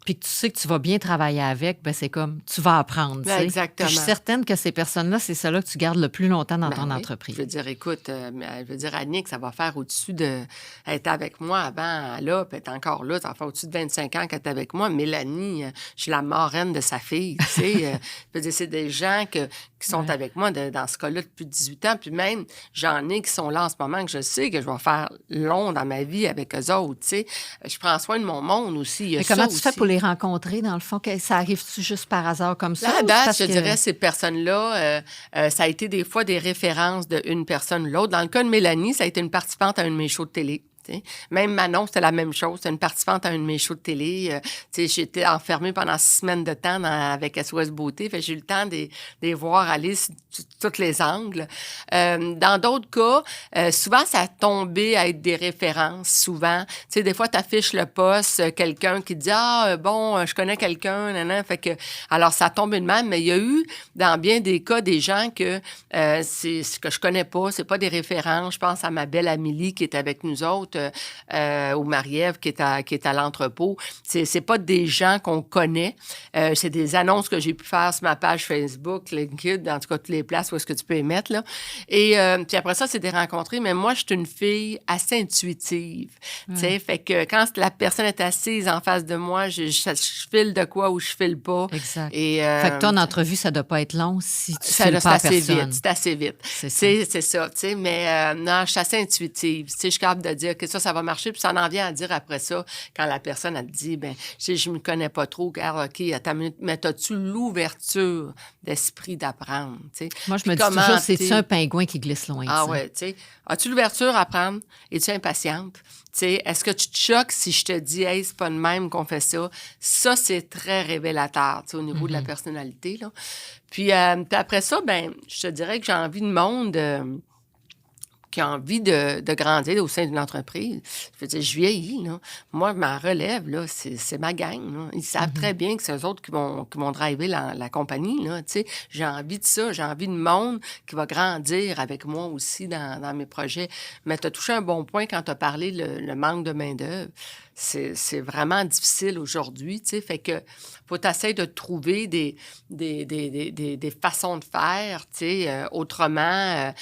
puis que tu sais que tu vas bien travailler avec, ben c'est comme, tu vas apprendre. Ben, exactement. Puis je suis certaine que ces personnes-là, c'est celles-là que tu gardes le plus longtemps dans ton Oui. entreprise. Je veux dire, écoute, je veux dire, Annick, ça va faire au-dessus de... Elle était avec moi avant, là, puis elle est encore là, ça va faire au-dessus de 25 ans qu'elle est avec moi. Mélanie, je suis la marraine de sa fille, tu sais. Je veux dire, c'est des gens qui sont avec moi dans ce cas-là depuis 18 ans, puis même, j'en ai qui sont là en ce moment, que je sais que je vais faire long dans ma vie avec eux autres, tu sais. Je prends soin de mon monde aussi. Il y a Mais comment tu aussi. fais pour les rencontrer, dans le fond? Que ça arrive-tu juste par hasard comme ça? Là, à ou date, parce je que- dirais, ces personnes-là, ça a été des fois des références d'une personne ou l'autre. Dans le cas de Mélanie, ça a été une participante à un de mes shows de télé. T'sais. Même Manon, c'était la même chose. C'était une participante à un de mes shows de télé. J'étais enfermée pendant 6 semaines de temps avec SOS Beauté. Fait que j'ai eu le temps de les voir aller sur tous les angles. Dans d'autres cas, souvent, ça a tombé à être des références, souvent. T'sais, des fois, tu affiches le poste, quelqu'un qui dit « Ah, bon, je connais quelqu'un, nanana. » Fait que, alors, ça tombe une même. Mais il y a eu, dans bien des cas, des gens que que je connais pas. C'est pas des références. Je pense à ma belle Amélie qui est avec nous autres. Ou Marie-Ève qui est à l'entrepôt. C'est pas des gens qu'on connaît. C'est des annonces que j'ai pu faire sur ma page Facebook, LinkedIn, en tout cas, toutes les places où est-ce que tu peux y mettre, là. Et puis après ça, c'est des rencontrés. Mais moi, je suis une fille assez intuitive. Tu sais, fait que quand la personne est assise en face de moi, je file de quoi ou je file pas. Exact. Et, fait que toi, en entrevue, ça doit pas être long si tu ça, files là, pas à c'est assez personne. vite. C'est assez vite. C'est ça, tu sais. Mais non, je suis assez intuitive. Tu sais, je suis capable de dire que ça va marcher. Puis ça en vient à dire après ça, quand la personne, elle te dit, ben, je me connais pas trop, car, OK, mais as-tu l'ouverture d'esprit d'apprendre, tu sais? Moi, je me dis toujours, c'est-tu un pingouin qui glisse loin? Ah ouais, tu sais. As-tu l'ouverture à apprendre? Es-tu impatiente? Tu sais, est-ce que tu te choques si je te dis, hey, c'est pas de même qu'on fait ça? Ça, c'est très révélateur, tu sais, au niveau de la personnalité, là. Puis après ça, ben, je te dirais que j'ai envie de monde qui a envie de grandir au sein d'une entreprise. Je veux dire, je vieillis, là. Moi, ma relève, là, c'est ma gang, là. Ils savent très bien que c'est eux autres qui vont driver la compagnie, là, tu sais. J'ai envie de ça. J'ai envie de monde qui va grandir avec moi aussi dans mes projets. Mais tu as touché un bon point quand tu as parlé le manque de main-d'œuvre. C'est vraiment difficile aujourd'hui, tu sais. Fait que faut t'essayer de trouver des façons de faire, tu sais, autrement.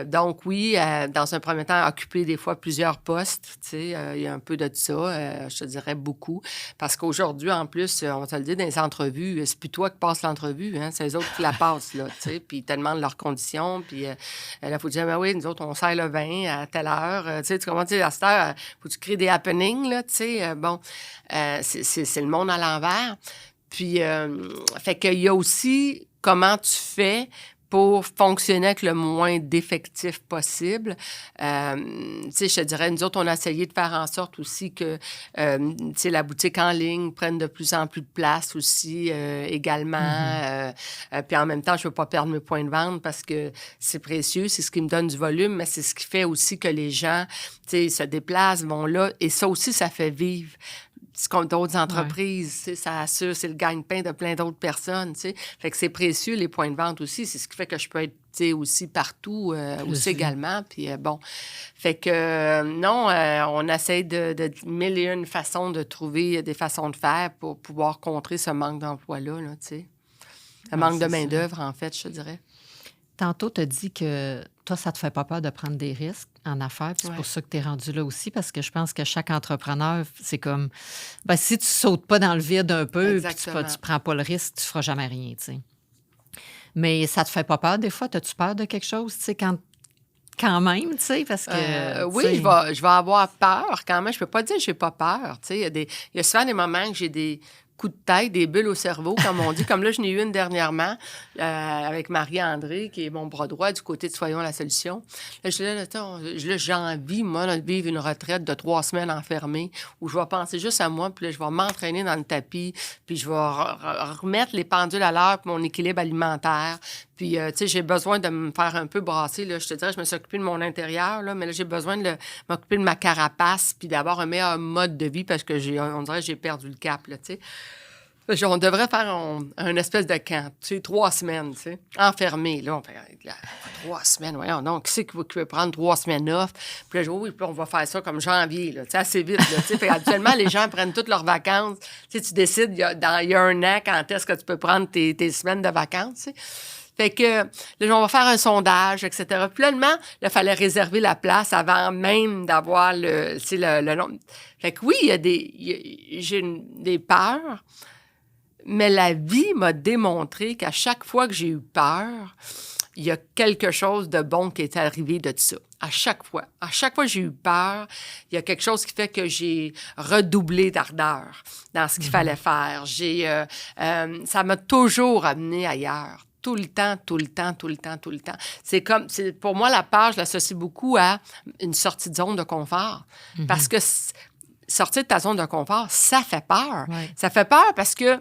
Donc, oui, dans un premier temps, occuper des fois plusieurs postes, tu sais, il y a un peu de ça, je te dirais beaucoup. Parce qu'aujourd'hui, en plus, on te le dit, dans les entrevues, c'est plus toi qui passes l'entrevue, hein, c'est eux autres qui la passent, là, tu sais, puis ils te demandent leurs conditions, puis là, il faut dire, ben oui, nous autres, on sert le vin à telle heure, tu sais, tu commences à cette heure, faut tu créer des happenings, là, tu sais, bon, c'est le monde à l'envers. Puis, fait qu'il y a aussi comment tu fais pour fonctionner avec le moins d'effectifs possible. Tu sais, je te dirais, nous autres, on a essayé de faire en sorte aussi que, tu sais, la boutique en ligne prenne de plus en plus de place aussi également. Puis en même temps, je ne veux pas perdre mes points de vente parce que c'est précieux, c'est ce qui me donne du volume, mais c'est ce qui fait aussi que les gens, tu sais, se déplacent, vont là. Et ça aussi, ça fait vivre d'autres entreprises. Tu sais, ça assure, c'est le gagne-pain de plein d'autres personnes. Tu sais. Fait que c'est précieux, les points de vente aussi. C'est ce qui fait que je peux être aussi partout, aussi également. Puis bon, fait que non, on essaie de mille et une façons de trouver des façons de faire pour pouvoir contrer ce manque d'emploi-là, là, tu sais. Le manque de main-d'œuvre, en fait, je te dirais. Tantôt, tu as dit que toi, ça te fait pas peur de prendre des risques en affaires. C'est pour ça que tu es rendu là aussi, parce que je pense que chaque entrepreneur, c'est comme... Ben, si tu sautes pas dans le vide un peu, puis tu prends pas le risque, tu feras jamais rien, tu sais. Mais ça te fait pas peur, des fois? As-tu peur de quelque chose, tu sais, quand même, tu sais, parce que... oui, je vais avoir peur quand même. Je peux pas dire que j'ai pas peur, tu sais. Il y a souvent des moments que j'ai des coups de tête, des bulles au cerveau, comme on dit. Comme là, je n'ai eu une dernièrement avec Marie-André, qui est mon bras droit du côté de Soyons la solution. Là, j'ai envie, moi, de vivre une retraite de 3 semaines enfermée où je vais penser juste à moi, puis là, je vais m'entraîner dans le tapis, puis je vais remettre les pendules à l'heure pour mon équilibre alimentaire. Puis, tu sais, j'ai besoin de me faire un peu brasser. Là. Je te dirais, je me suis occupée de mon intérieur, là, mais là, j'ai besoin de m'occuper de ma carapace puis d'avoir un meilleur mode de vie parce que on dirait que j'ai perdu le cap, là, tu sais. On devrait faire un espèce de camp, tu sais, 3 semaines, tu sais, enfermé. Là, on fait 3 semaines, voyons donc, qui c'est qui veut prendre 3 semaines off? Puis là, oui, puis on va faire ça comme janvier, là, tu sais, assez vite, là, tu sais. Habituellement, les gens prennent toutes leurs vacances. Tu sais, tu décides, il y a un an, quand est-ce que tu peux prendre tes semaines de vacances, tu sais. Fait que, là, on va faire un sondage, etc. Puis là, il fallait réserver la place avant même d'avoir le nombre. Fait que oui, j'ai des peurs, mais la vie m'a démontré qu'à chaque fois que j'ai eu peur, il y a quelque chose de bon qui est arrivé de ça. À chaque fois. À chaque fois que j'ai eu peur, il y a quelque chose qui fait que j'ai redoublé d'ardeur dans ce qu'il fallait faire. Ça m'a toujours amené ailleurs. Tout le temps. Pour moi, la peur, je l'associe beaucoup à une sortie de zone de confort. Mm-hmm. Parce que sortir de ta zone de confort, ça fait peur. Ouais. Ça fait peur parce que tu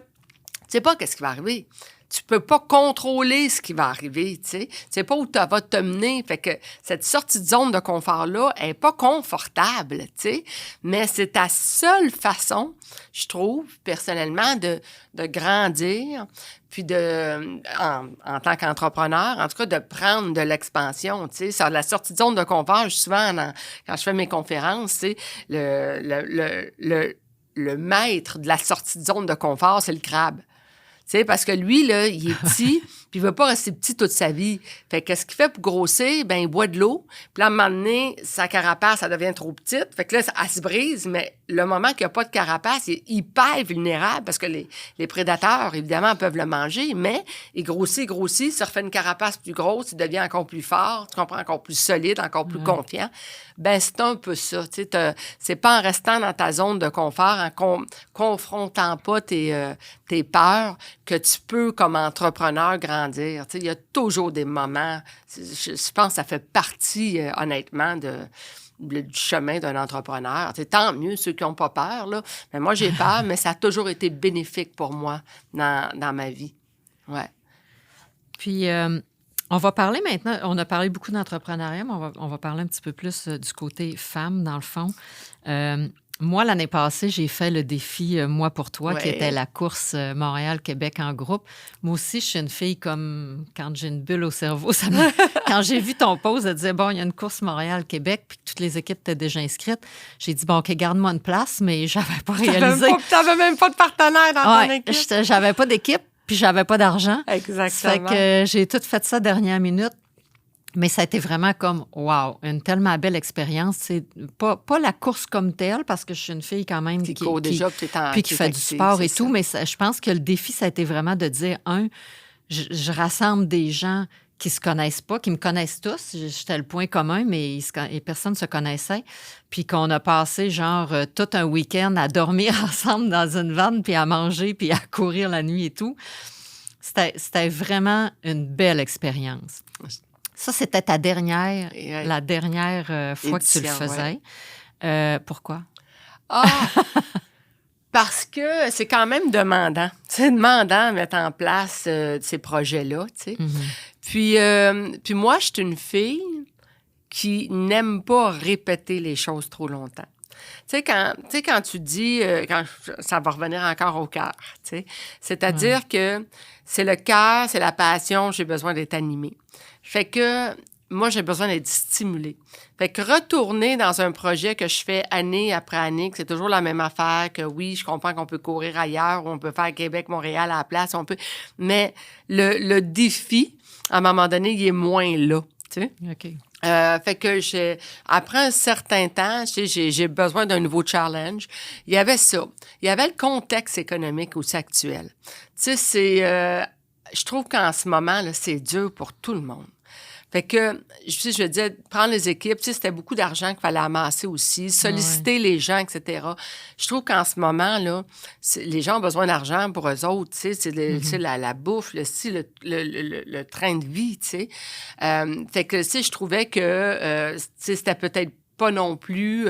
sais pas qu'est-ce qui va arriver. Tu peux pas contrôler ce qui va arriver, tu sais. Tu sais pas où ça va te mener. Fait que cette sortie de zone de confort-là est pas confortable, tu sais. Mais c'est ta seule façon, je trouve, personnellement, de grandir, puis en tant qu'entrepreneur, en tout cas, de prendre de l'expansion, tu sais. Sur la sortie de zone de confort, souvent, quand je fais mes conférences, c'est le maître de la sortie de zone de confort, c'est le crabe. Tu sais, parce que lui, là, il est petit, puis il veut pas rester petit toute sa vie. Fait que qu'est-ce qu'il fait pour grossir? Ben il boit de l'eau. Puis là, à un moment donné, sa carapace, ça devient trop petite. Fait que là, elle se brise, mais le moment qu'il n'y a pas de carapace, il est hyper vulnérable parce que les prédateurs, évidemment, peuvent le manger, mais il grossit, se refait une carapace plus grosse, il devient encore plus fort, tu comprends, encore plus solide, encore plus confiant. Ben c'est un peu ça. Tu sais, c'est pas en restant dans ta zone de confort, en confrontant pas tes peurs, que tu peux, comme entrepreneur, grandir. Tu sais, il y a toujours des moments, je pense que ça fait partie, honnêtement, du chemin d'un entrepreneur. C'est tant mieux ceux qui n'ont pas peur, là. Mais moi, j'ai peur, mais ça a toujours été bénéfique pour moi dans ma vie. Ouais. Puis, on va parler maintenant, on a parlé beaucoup d'entrepreneuriat, mais on va parler un petit peu plus du côté femme, dans le fond. Moi, l'année passée, j'ai fait le défi Moi pour toi, qui était la course Montréal-Québec en groupe. Moi aussi, je suis une fille comme quand j'ai une bulle au cerveau. Quand j'ai vu ton post, elle disait, bon, il y a une course Montréal-Québec, puis que toutes les équipes étaient déjà inscrites. J'ai dit, bon, OK, garde-moi une place, mais je n'avais pas réalisé. Tu n'avais même pas de partenaire dans ton équipe. J'avais pas d'équipe, puis j'avais pas d'argent. Exactement. Fait que j'ai tout fait ça dernière minute. Mais ça a été vraiment comme, wow, une tellement belle expérience. C'est pas la course comme telle, parce que je suis une fille quand même qui court déjà, puis qui fait du sport et tout. Mais je pense que le défi, ça a été vraiment de dire, je rassemble des gens qui se connaissent pas, qui me connaissent tous. J'étais le point commun, mais personne ne se connaissait. Puis qu'on a passé, genre, tout un week-end à dormir ensemble dans une vanne, puis à manger, puis à courir la nuit et tout. C'était vraiment une belle expérience. Ça, c'était la dernière fois que tu le faisais. Ouais. Pourquoi? Parce que c'est quand même demandant. C'est demandant de mettre en place ces projets-là, tu sais. Mm-hmm. Puis moi, je suis une fille qui n'aime pas répéter les choses trop longtemps. Quand tu dis, ça va revenir encore au cœur, tu sais. C'est-à-dire que c'est le cœur, c'est la passion, j'ai besoin d'être animée. Fait que moi, j'ai besoin d'être stimulée. Fait que retourner dans un projet que je fais année après année, que c'est toujours la même affaire, que oui, je comprends qu'on peut courir ailleurs, ou on peut faire Québec-Montréal à la place, mais le défi, à un moment donné, il est moins là, tu sais. OK. Fait que après un certain temps, j'ai besoin d'un nouveau challenge. Il y avait ça. Il y avait le contexte économique aussi actuel. Tu sais, je trouve qu'en ce moment, là, c'est dur pour tout le monde. Fait que, je disais, prendre les équipes, tu sais, c'était beaucoup d'argent qu'il fallait amasser aussi, solliciter les gens, etc. Je trouve qu'en ce moment, là, les gens ont besoin d'argent pour eux autres, tu sais, c'est la bouffe, le train de vie, tu sais. Fait que, tu sais, je trouvais que, tu sais, c'était peut-être pas non plus,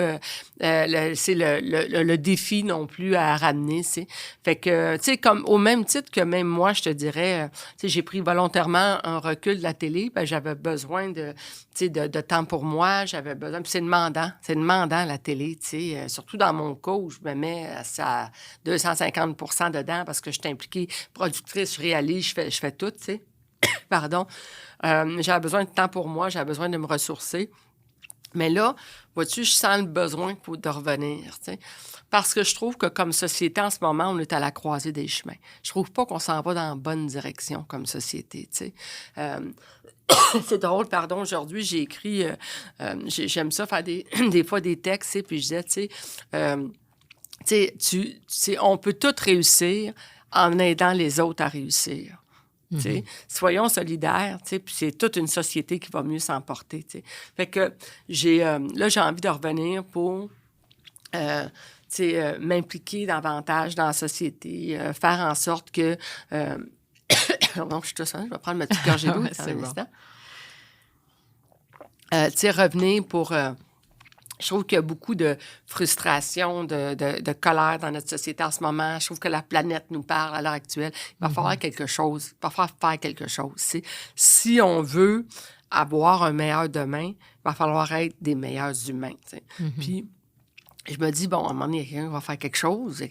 le défi non plus à ramener, c'est. Fait que, tu sais, comme au même titre que même moi, je te dirais, tu sais, j'ai pris volontairement un recul de la télé, ben j'avais besoin de temps pour moi, j'avais besoin, puis c'est demandant la télé, tu sais, surtout dans mon cas où je me mets à 250 % dedans parce que je suis impliquée productrice, je réalise, je fais tout, tu sais. Pardon. J'avais besoin de temps pour moi, j'avais besoin de me ressourcer. Mais là, vois-tu, je sens le besoin de revenir, tu sais. Parce que je trouve que comme société, en ce moment, on est à la croisée des chemins. Je trouve pas qu'on s'en va dans la bonne direction comme société, tu sais. C'est drôle, pardon, aujourd'hui, j'ai écrit... j'aime ça faire des fois des textes, tu sais, puis je disais, tu sais, on peut tout réussir en aidant les autres à réussir. T'sais. Soyons solidaires, puis c'est toute une société qui va mieux s'emporter. T'sais. Fait que j'ai envie de revenir pour m'impliquer davantage dans la société, faire en sorte que... Pardon, je suis tout seul, je vais prendre ma petite gorgée d'eau dans un instant. Revenir pour... je trouve qu'il y a beaucoup de frustration, de colère dans notre société en ce moment. Je trouve que la planète nous parle à l'heure actuelle. Il va falloir quelque chose. Il va falloir faire quelque chose. Si on veut avoir un meilleur demain, il va falloir être des meilleurs humains. Puis, je me dis, bon, à un moment donné, il y a quelqu'un qui va faire quelque chose.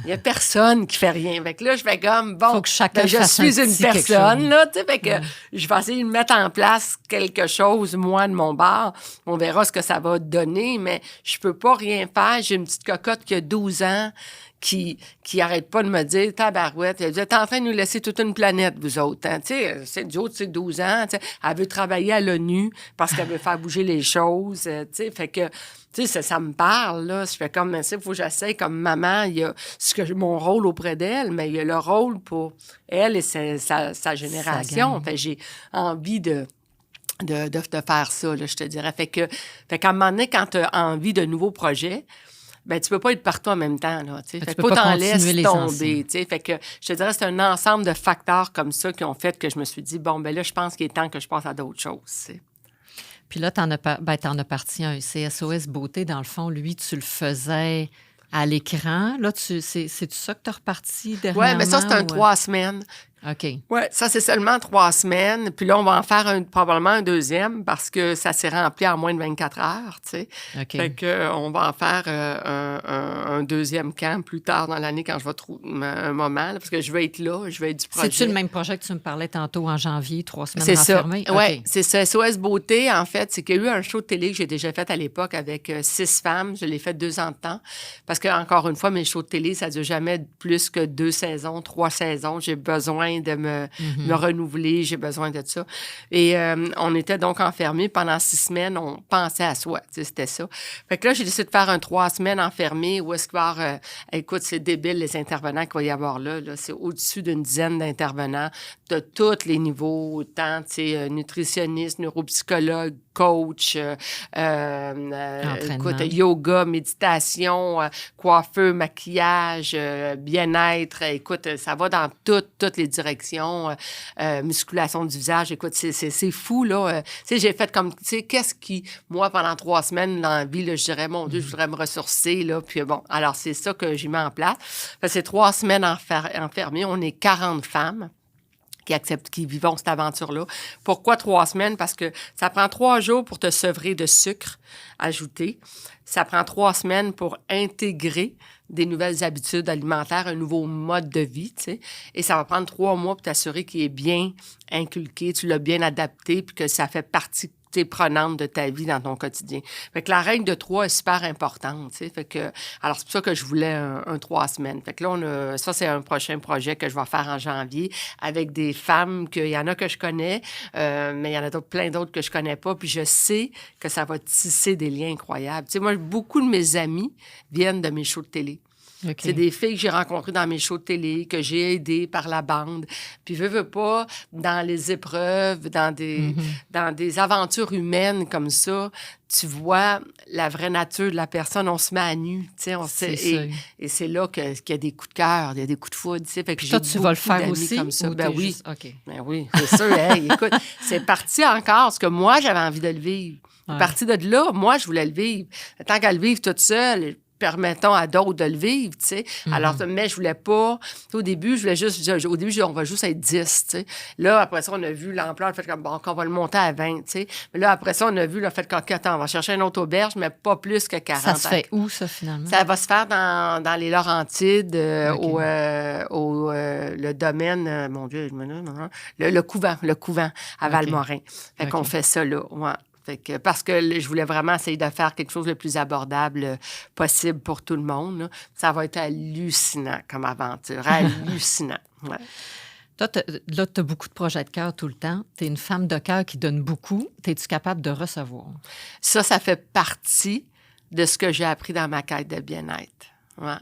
Il y a personne qui fait rien. Fait que là, je fais comme, bon, je suis une personne, là, tu sais, fait que je vais essayer de mettre en place quelque chose, moi, de mon bar. On verra ce que ça va donner, mais je peux pas rien faire. J'ai une petite cocotte qui a 12 ans, qui arrête pas de me dire, tabarouette, vous êtes en train de nous laisser toute une planète, vous autres. Hein? Tu sais, c'est du haut de ses 12 ans. Elle veut travailler à l'ONU parce qu'elle veut faire bouger les choses. Tu sais, fait que, tu sais, ça me parle, là. Je fais comme, il faut que j'essaie comme maman. Il y a mon rôle auprès d'elle, mais il y a le rôle pour elle et sa génération. Fait j'ai envie de faire ça, là, je te dirais. Fait qu'à un moment donné, quand tu as envie de nouveaux projets, ben tu peux pas être partout en même temps, là, tu sais. Fait que pas t'en laisses tomber, tu sais. Fait que je te dirais, c'est un ensemble de facteurs comme ça qui ont fait que je me suis dit, bon, ben là, je pense qu'il est temps que je passe à d'autres choses, tu sais. Puis là, t'en as parti un CSOS Beauté. Dans le fond, lui, tu le faisais à l'écran. Là, c'est ça que tu as reparti dernièrement? Oui, mais ça, c'est 3 semaines. OK. Oui, ça, c'est seulement 3 semaines. Puis là, on va en faire probablement un deuxième parce que ça s'est rempli en moins de 24 heures, tu sais. OK. Fait qu'on va en faire un deuxième camp plus tard dans l'année quand je vais trouver un moment, là, parce que je vais être là, je vais être du projet. C'est-tu le même projet que tu me parlais tantôt en janvier, 3 semaines renfermées? Oui, okay. C'est ça. SOS Beauté, en fait, c'est qu'il y a eu un show de télé que j'ai déjà fait à l'époque avec 6 femmes. Je l'ai fait 2 ans de temps parce que, encore une fois, mes shows de télé, ça ne dure jamais plus que 2 saisons, 3 saisons. J'ai besoin de me renouveler, j'ai besoin de ça. Et on était donc enfermés pendant 6 semaines, on pensait à soi, tu sais, c'était ça. Fait que là, j'ai décidé de faire un 3 semaines enfermé où est-ce qu'il va y avoir, écoute, c'est débile les intervenants qu'il va y avoir là, c'est au-dessus d'une dizaine d'intervenants de tous les niveaux, autant, tu sais, nutritionniste, neuropsychologue, coach, écoute, yoga, méditation, coiffeur, maquillage, bien-être, écoute, ça va dans toutes les directions, musculation du visage, écoute, c'est fou, là. Tu sais, j'ai fait comme, tu sais, qu'est-ce qui, moi, pendant 3 semaines, l'envie, là, je dirais, mon Dieu, je voudrais me ressourcer, là, puis bon, alors c'est ça que j'ai mis en place. Fait que c'est 3 semaines enfermées, on est 40 femmes qui vivons cette aventure-là. Pourquoi 3 semaines? Parce que ça prend 3 jours pour te sevrer de sucre ajouté. Ça prend 3 semaines pour intégrer des nouvelles habitudes alimentaires, un nouveau mode de vie, tu sais. Et ça va prendre 3 mois pour t'assurer qu'il est bien inculqué, tu l'as bien adapté, puis que ça fait partie prenante de ta vie dans ton quotidien. Fait que la règle de 3 est super importante, tu sais. Fait que, alors, c'est pour ça que je voulais un 3 semaines. Fait que là, ça, c'est un prochain projet que je vais faire en janvier avec des femmes, il y en a que je connais, mais il y en a plein d'autres que je connais pas, puis je sais que ça va tisser des liens incroyables. Tu sais, moi, beaucoup de mes amis viennent de mes shows de télé. Okay. C'est des filles que j'ai rencontrées dans mes shows de télé, que j'ai aidées par la bande. Puis, veux pas, dans les épreuves, dans des aventures humaines comme ça, tu vois la vraie nature de la personne, on se met à nu, tu sais, et c'est là qu'il y a des coups de cœur, il y a des coups de foudre, tu sais. Fait que toi, tu vas le faire aussi? Comme ça. Ben oui. Juste... OK. Ben oui, c'est sûr. Hey, écoute, c'est parti encore, parce que moi, j'avais envie de le vivre. Ouais. Parti de là, moi, je voulais le vivre. Tant qu'à le vivre toute seule, permettons à d'autres de le vivre, tu sais. Alors, mais je voulais pas... Au début, on va juste être 10, tu sais. Là, après ça, on a vu l'ampleur, le fait qu'on va le monter à 20, tu sais. Mais là, après ça, on a vu le fait on va chercher une autre auberge, mais pas plus que 40. Ça se fait où, ça, finalement? Ça va se faire dans les Laurentides, le domaine, mon Dieu, le couvent à Valmorin. Fait qu'on fait ça là, ouais. Fait que, parce que je voulais vraiment essayer de faire quelque chose le plus abordable possible pour tout le monde. Là. Ça va être hallucinant comme aventure. Hallucinant. Ouais. Toi, là, tu as beaucoup de projets de cœur tout le temps. Tu es une femme de cœur qui donne beaucoup. Es-tu capable de recevoir? Ça fait partie de ce que j'ai appris dans ma quête de bien-être. Ouais.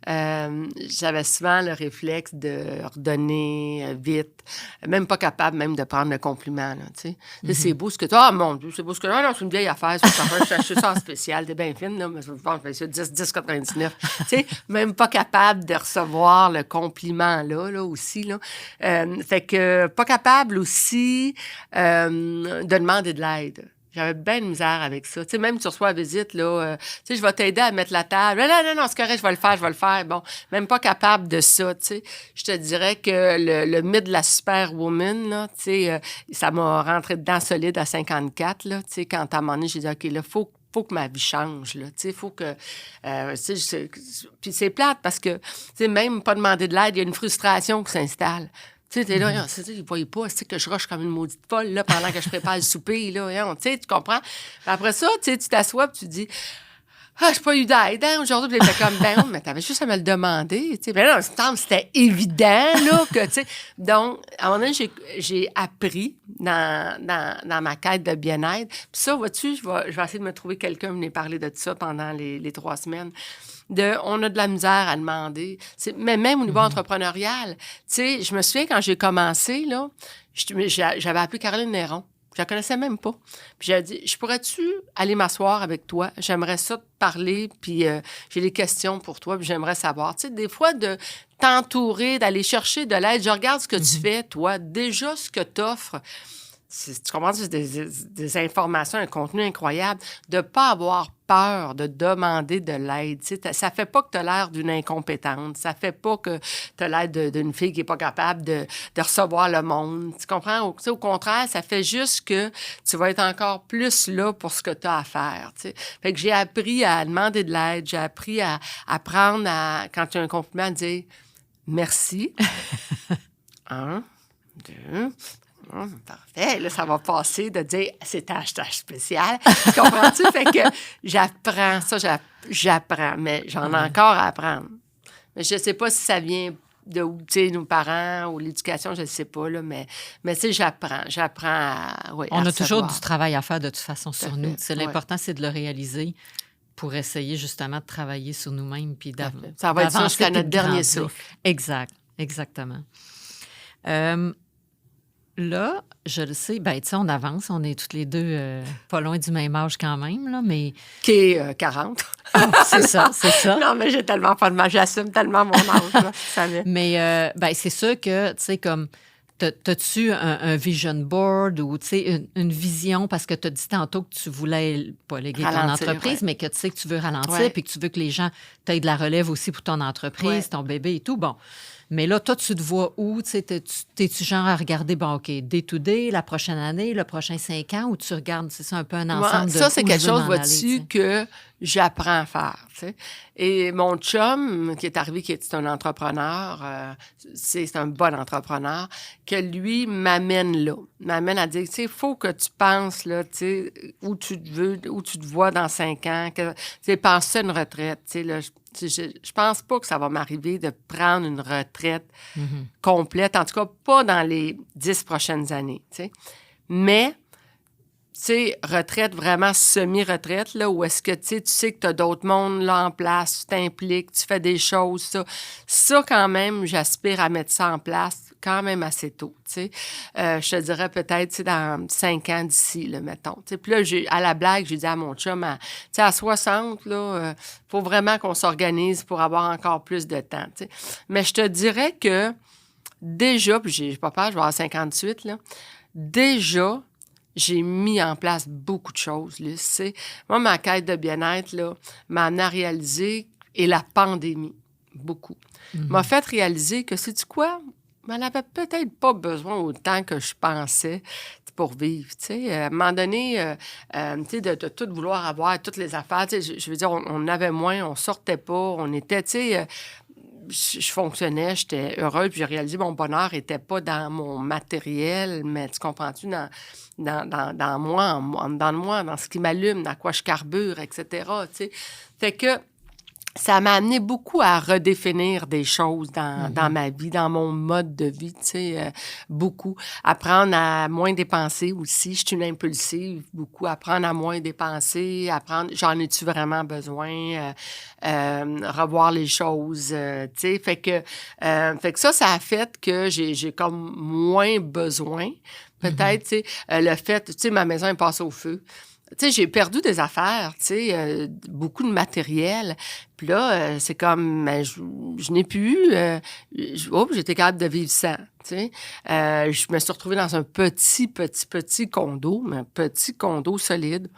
J'avais souvent le réflexe de redonner vite, même pas capable même de prendre le compliment, là, tu sais. C'est beau ce que tu as. Ah, mon Dieu, c'est beau ce que tu as. Non, c'est une vieille affaire, je t'achète ça en spécial, t'es bien fine, là, mais je fais ça 10,99. Tu sais, même pas capable de recevoir le compliment, là aussi, là. Fait que pas capable aussi de demander de l'aide. J'avais bien de misère avec ça. Tu sais, même si tu reçois la visite, là, tu sais, je vais t'aider à mettre la table. Non, c'est correct, je vais le faire. Bon, même pas capable de ça, tu sais. Je te dirais que le mythe de la superwoman, là, tu sais, ça m'a rentré dedans solide à 54, là, tu sais, quand à un moment donné, j'ai dit, OK, là, faut que ma vie change, là, tu sais, faut que... puis c'est plate parce que, tu sais, même pas demander de l'aide, il y a une frustration qui s'installe. Tu sais, t'es là, ils ne voyaient pas, que je rush comme une maudite folle là, pendant que je prépare le souper. Là, tu comprends? Puis après ça, tu t'assois et tu dis, ah, j'ai pas eu d'aide aujourd'hui. Puis t'es comme, ben, mais t'avais juste à me le demander. Ben là, c'était évident là, que, tu sais. Donc, à un moment donné, j'ai appris dans ma quête de bien-être. Puis ça, vois-tu, je vais essayer de me trouver quelqu'un qui venait parler de ça pendant les 3 semaines. On a de la misère à demander. Mais même au niveau entrepreneurial, tu sais, je me souviens quand j'ai commencé, là, j'avais appelé Caroline Néron. Je la connaissais même pas. Puis j'ai dit, je pourrais-tu aller m'asseoir avec toi? J'aimerais ça te parler, puis j'ai des questions pour toi, puis j'aimerais savoir. Tu sais, des fois, de t'entourer, d'aller chercher de l'aide. Je regarde ce que tu fais, toi, déjà ce que t'offres. Tu comprends, c'est des informations, un contenu incroyable, de ne pas avoir peur de demander de l'aide. Tu sais, ça ne fait pas que tu as l'air d'une incompétente. Ça ne fait pas que tu as l'air d'une fille qui n'est pas capable de recevoir le monde. Tu comprends? Au contraire, ça fait juste que tu vas être encore plus là pour ce que tu as à faire. Tu sais. Fait que j'ai appris à demander de l'aide. J'ai appris à apprendre quand tu as un compliment, à dire merci. 1, 2... parfait. Là, ça va passer de dire c'est hashtag spécial. Tu comprends-tu? Fait que j'apprends ça, j'apprends, mais j'en ai encore à apprendre. Mais je ne sais pas si ça vient de où, tu sais, nos parents ou l'éducation, je ne sais pas, là, mais tu sais, j'apprends On a toujours du travail à faire de toute façon sur nous. L'important, c'est de le réaliser pour essayer justement de travailler sur nous-mêmes puis ça va être ça jusqu'à notre dernier souffle. Exactement. Là, je le sais, ben tu sais, on avance, on est toutes les deux pas loin du même âge quand même, là, mais... Qui est 40. C'est ça. Non, mais j'ai tellement pas de mal, j'assume tellement mon âge, là, ça vient. Mais, ben c'est sûr que, tu sais, comme, t'as-tu un vision board ou, tu sais, une vision, parce que t'as dit tantôt que tu voulais pas léguer ton entreprise, mais que tu sais que tu veux ralentir, puis que tu veux que les gens t'aient de la relève aussi pour ton entreprise, ton bébé et tout, bon... Mais là, toi, tu te vois où? T'es-tu genre à regarder, bon, OK, day to day, la prochaine année, le prochain 5 ans, ou tu regardes, c'est ça, un peu un ensemble Ça, de c'est où je quelque veux chose, m'en aller, vois-tu, que j'apprends à faire, tu sais. Et mon chum, qui est arrivé, qui est un entrepreneur, c'est un bon entrepreneur, que lui m'amène à dire, tu sais, il faut que tu penses, là, tu sais, où tu te vois dans 5 ans, tu sais, penser à une retraite, tu sais, là, je pense pas que ça va m'arriver de prendre une retraite complète, en tout cas pas dans les 10 prochaines années, tu sais. Mais tu sais, retraite vraiment semi-retraite, là, où est-ce que tu sais que tu as d'autres mondes là en place, tu t'impliques, tu fais des choses, ça. Ça, quand même, j'aspire à mettre ça en place quand même assez tôt, tu sais. Je te dirais peut-être, tu sais, dans 5 ans d'ici, là, mettons. Tu sais, puis là, à la blague, j'ai dit à mon chum, tu sais, à 60, là, faut vraiment qu'on s'organise pour avoir encore plus de temps, tu sais. Mais je te dirais que déjà, puis j'ai pas peur, je vais avoir 58, là, déjà, j'ai mis en place beaucoup de choses, là, tu sais. Moi, ma quête de bien-être, là, m'a amené à réaliser, et la pandémie, beaucoup, m'a fait réaliser que, sais-tu quoi? On n'avait peut-être pas besoin autant que je pensais pour vivre, tu sais. À un moment donné, tu sais, de tout vouloir avoir, toutes les affaires, tu sais, je veux dire, on avait moins, on sortait pas, on était, tu sais... je fonctionnais, j'étais heureuse, puis j'ai réalisé que mon bonheur n'était pas dans mon matériel, mais tu comprends-tu, dans moi, dans ce qui m'allume, dans quoi je carbure, etc., tu sais. Fait que ça m'a amené beaucoup à redéfinir des choses dans ma vie, dans mon mode de vie, tu sais, beaucoup. Apprendre à moins dépenser aussi. Je suis une impulsive, beaucoup. Apprendre à moins dépenser, apprendre, j'en ai-tu vraiment besoin, revoir les choses, tu sais. Fait que ça a fait que j'ai comme moins besoin. Peut-être, tu sais, le fait, tu sais, ma maison est passée au feu. Tu sais, j'ai perdu des affaires, tu sais, beaucoup de matériel. Puis là, c'est comme, ben, je n'ai plus, j'étais capable de vivre sans, tu sais. Je me suis retrouvée dans un petit condo, mais un petit condo solide.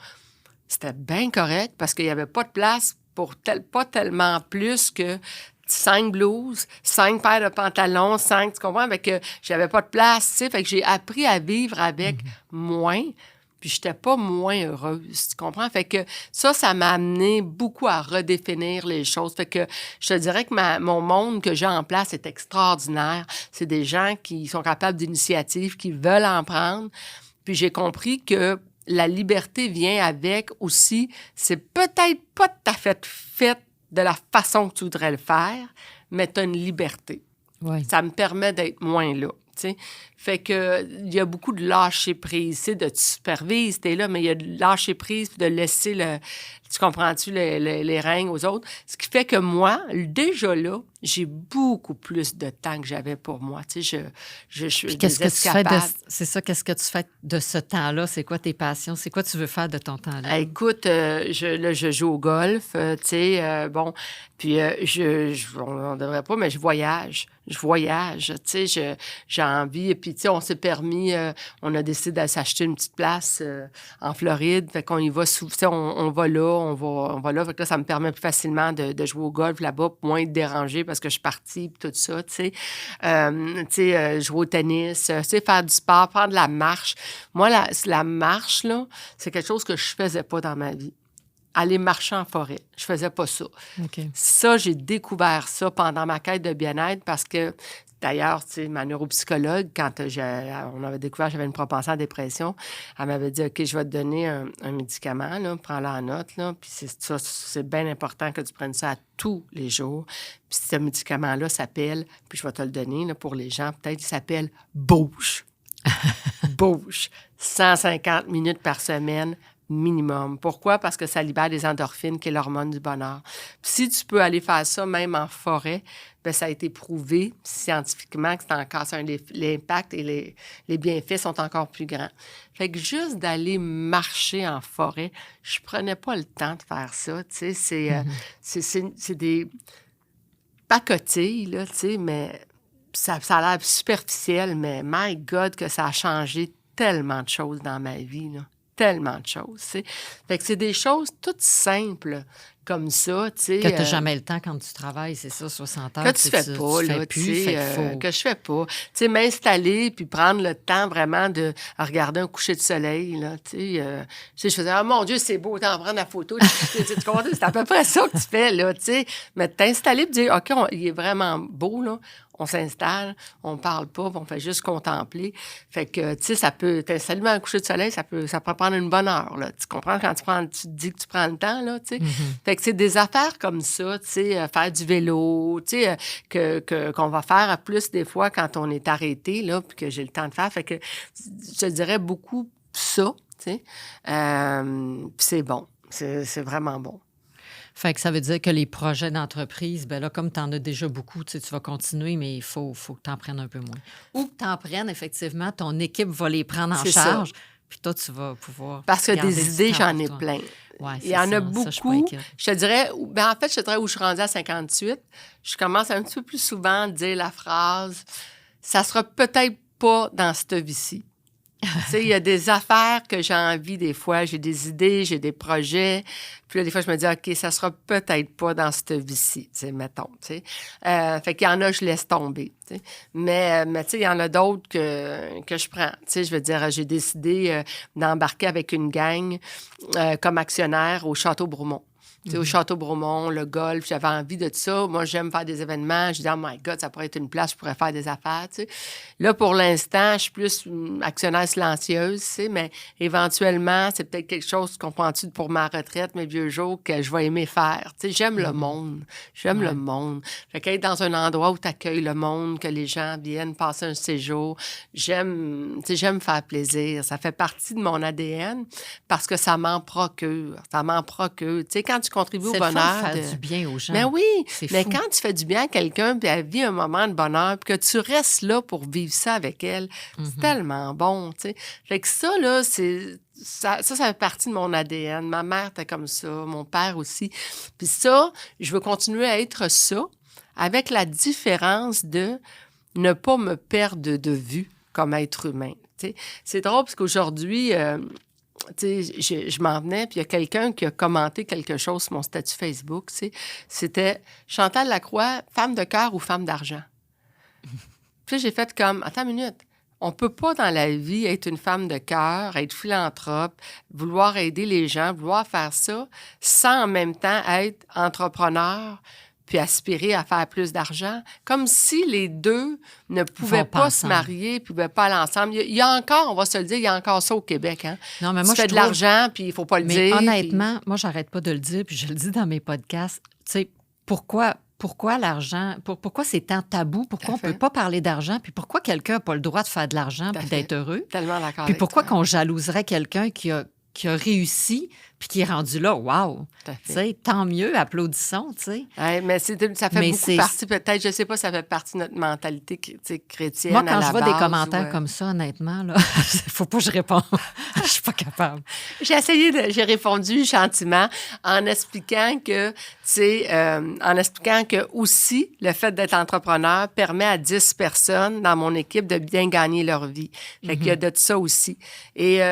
C'était bien correct parce qu'il n'y avait pas de place pour pas tellement plus que 5 blouses, 5 paires de pantalons, 5, tu comprends? Fait que j'avais pas de place, tu sais. Fait que j'ai appris à vivre avec moins. Puis j'étais pas moins heureuse, tu comprends? Fait que ça m'a amené beaucoup à redéfinir les choses. Fait que je te dirais que mon monde que j'ai en place est extraordinaire. C'est des gens qui sont capables d'initiative, qui veulent en prendre. Puis j'ai compris que la liberté vient avec aussi, c'est peut-être pas tout à fait de la façon que tu voudrais le faire, mais tu as une liberté. Ouais. Ça me permet d'être moins là. T'sais. Fait que il y a beaucoup de lâcher prise, tu sais, de te superviser, t'es là, mais il y a de lâcher prise, de laisser tu comprends-tu, les règnes aux autres. Ce qui fait que moi, déjà là, j'ai beaucoup plus de temps que j'avais pour moi. Tu sais, je suis Puis qu'est-ce des que tu fais escapades. c'est ça, qu'est-ce que tu fais de ce temps-là? C'est quoi tes passions? C'est quoi tu veux faire de ton temps-là? Écoute, je joue au golf, tu sais, bon, puis on devrait pas, mais je voyage, tu sais, j'ai envie, et puis tu sais, on s'est permis, on a décidé de s'acheter une petite place en Floride, fait qu'on y va, tu sais, on va là, on va là, fait que là, ça me permet plus facilement de jouer au golf là-bas, moins être dérangée parce que je suis partie, puis tout ça, tu sais, jouer au tennis, tu sais, faire du sport, faire de la marche. Moi, la marche, là, c'est quelque chose que je faisais pas dans ma vie. Aller marcher en forêt, je faisais pas ça. Okay. Ça, j'ai découvert ça pendant ma quête de bien-être parce que, d'ailleurs, tu sais, ma neuropsychologue, quand on avait découvert que j'avais une propension à la dépression, elle m'avait dit, OK, je vais te donner un médicament, là, prends-le en note, là, puis c'est bien important que tu prennes ça à tous les jours. Puis ce médicament-là s'appelle, puis je vais te le donner là, pour les gens, peut-être, il s'appelle Bouge. Bouge. 150 minutes par semaine minimum. Pourquoi? Parce que ça libère des endorphines, qui est l'hormone du bonheur. Puis si tu peux aller faire ça même en forêt, bien, ça a été prouvé scientifiquement que c'est encore l'impact et les bienfaits sont encore plus grands. Fait que juste d'aller marcher en forêt, je prenais pas le temps de faire ça. Tu sais, c'est des pacotilles, là, tu sais, mais ça a l'air superficiel, mais my God, que ça a changé tellement de choses dans ma vie, là. Tellement de choses, tu sais. Fait que c'est des choses toutes simples comme ça, tu sais. Que tu n'as jamais le temps quand tu travailles, c'est ça, 60 heures. Que tu fais pas, là, tu sais, que je fais pas. Tu sais, m'installer puis prendre le temps vraiment de regarder un coucher de soleil, là, tu sais. Je faisais, oh mon Dieu, c'est beau, t'en prendre la photo. Tu comprends? C'est à peu près ça que tu fais, là, tu sais. Mais t'installer et dire, OK, il est vraiment beau, là. On s'installe, on parle pas, on fait juste contempler. Fait que, tu sais, ça peut... T'installer devant un coucher de soleil, ça peut prendre une bonne heure, là. Tu comprends? Quand tu te dis que tu prends le temps, là, tu sais. Fait que c'est des affaires comme ça, tu sais, faire du vélo, tu sais, qu'on va faire plus des fois quand on est arrêté, là, puis que j'ai le temps de faire. Fait que je te dirais beaucoup ça, tu sais. Puis c'est bon. C'est vraiment bon. Fait que ça veut dire que les projets d'entreprise, ben là, comme tu en as déjà beaucoup, tu vas continuer, mais il faut que tu en prennes un peu moins. Ou que tu en prennes, effectivement, ton équipe va les prendre en charge, puis toi, tu vas pouvoir... Parce que des idées, j'en ai plein. Ouais, il y en a beaucoup. Je te dirais, en fait, je te dirais où je suis rendue à 58, je commence un petit peu plus souvent à dire la phrase « ça sera peut-être pas dans cette vie-ci ». Tu sais, il y a des affaires que j'ai envie des fois, j'ai des idées, j'ai des projets. Puis là, des fois, je me dis, OK, ça sera peut-être pas dans cette vie-ci, tu sais, mettons, tu sais. Fait qu'il y en a, je laisse tomber, tu sais. Mais tu sais, il y en a d'autres que je prends. Tu sais, je veux dire, j'ai décidé d'embarquer avec une gang comme actionnaire au Château Bromont. Tu sais, au Château Bromont, le golf, j'avais envie de ça. Moi, j'aime faire des événements. Je dis, oh my God, ça pourrait être une place où je pourrais faire des affaires, tu sais. Là, pour l'instant, je suis plus actionnaire silencieuse, tu sais, mais éventuellement, c'est peut-être quelque chose, comprends-tu, pour ma retraite, mes vieux jours, que je vais aimer faire. Tu sais, j'aime le monde. J'aime le monde. Fait qu'être dans un endroit où tu accueilles le monde, que les gens viennent passer un séjour, j'aime faire plaisir. Ça fait partie de mon ADN parce que ça m'en procure. Ça m'en procure. Tu sais, quand tu contribues au bonheur. C'est faire du bien aux gens. Mais oui, mais quand tu fais du bien à quelqu'un, puis elle vit un moment de bonheur, puis que tu restes là pour vivre ça avec elle, c'est tellement bon, tu sais. Fait que ça, là, ça fait partie de mon ADN. Ma mère était comme ça, mon père aussi. Puis ça, je veux continuer à être ça, avec la différence de ne pas me perdre de vue comme être humain, tu sais. C'est drôle, parce qu'aujourd'hui... tu sais, je m'en venais, puis il y a quelqu'un qui a commenté quelque chose sur mon statut Facebook, tu sais. C'était Chantal Lacroix, femme de cœur ou femme d'argent. Puis j'ai fait comme, attends une minute, on peut pas dans la vie être une femme de cœur, être philanthrope, vouloir aider les gens, vouloir faire ça, sans en même temps être entrepreneur, puis aspirer à faire plus d'argent, comme si les deux ne pouvaient pas se marier, ne pouvaient pas aller ensemble. Il y a encore, on va se le dire, il y a encore ça au Québec. Hein? Non, mais moi, tu fais de l'argent, puis il ne faut pas le dire. Mais honnêtement, moi, j'arrête pas de le dire, puis je le dis dans mes podcasts. Tu sais, pourquoi l'argent, pourquoi c'est tant tabou? Pourquoi on ne peut pas parler d'argent? Puis pourquoi quelqu'un n'a pas le droit de faire de l'argent puis d'être heureux? Tellement d'accord. Puis pourquoi qu'on jalouserait quelqu'un qui a réussi puis qui est rendu là, wow! Tu sais, tant mieux, applaudissons, tu sais. Oui, mais ça fait beaucoup partie, peut-être, je ne sais pas, ça fait partie de notre mentalité chrétienne. Moi, quand je vois des commentaires comme ça, honnêtement, là, il faut pas que je réponde. Je suis pas capable. J'ai répondu gentiment en expliquant que, tu sais, aussi, le fait d'être entrepreneur permet à 10 personnes dans mon équipe de bien gagner leur vie. Fait qu'il y a de ça aussi. Et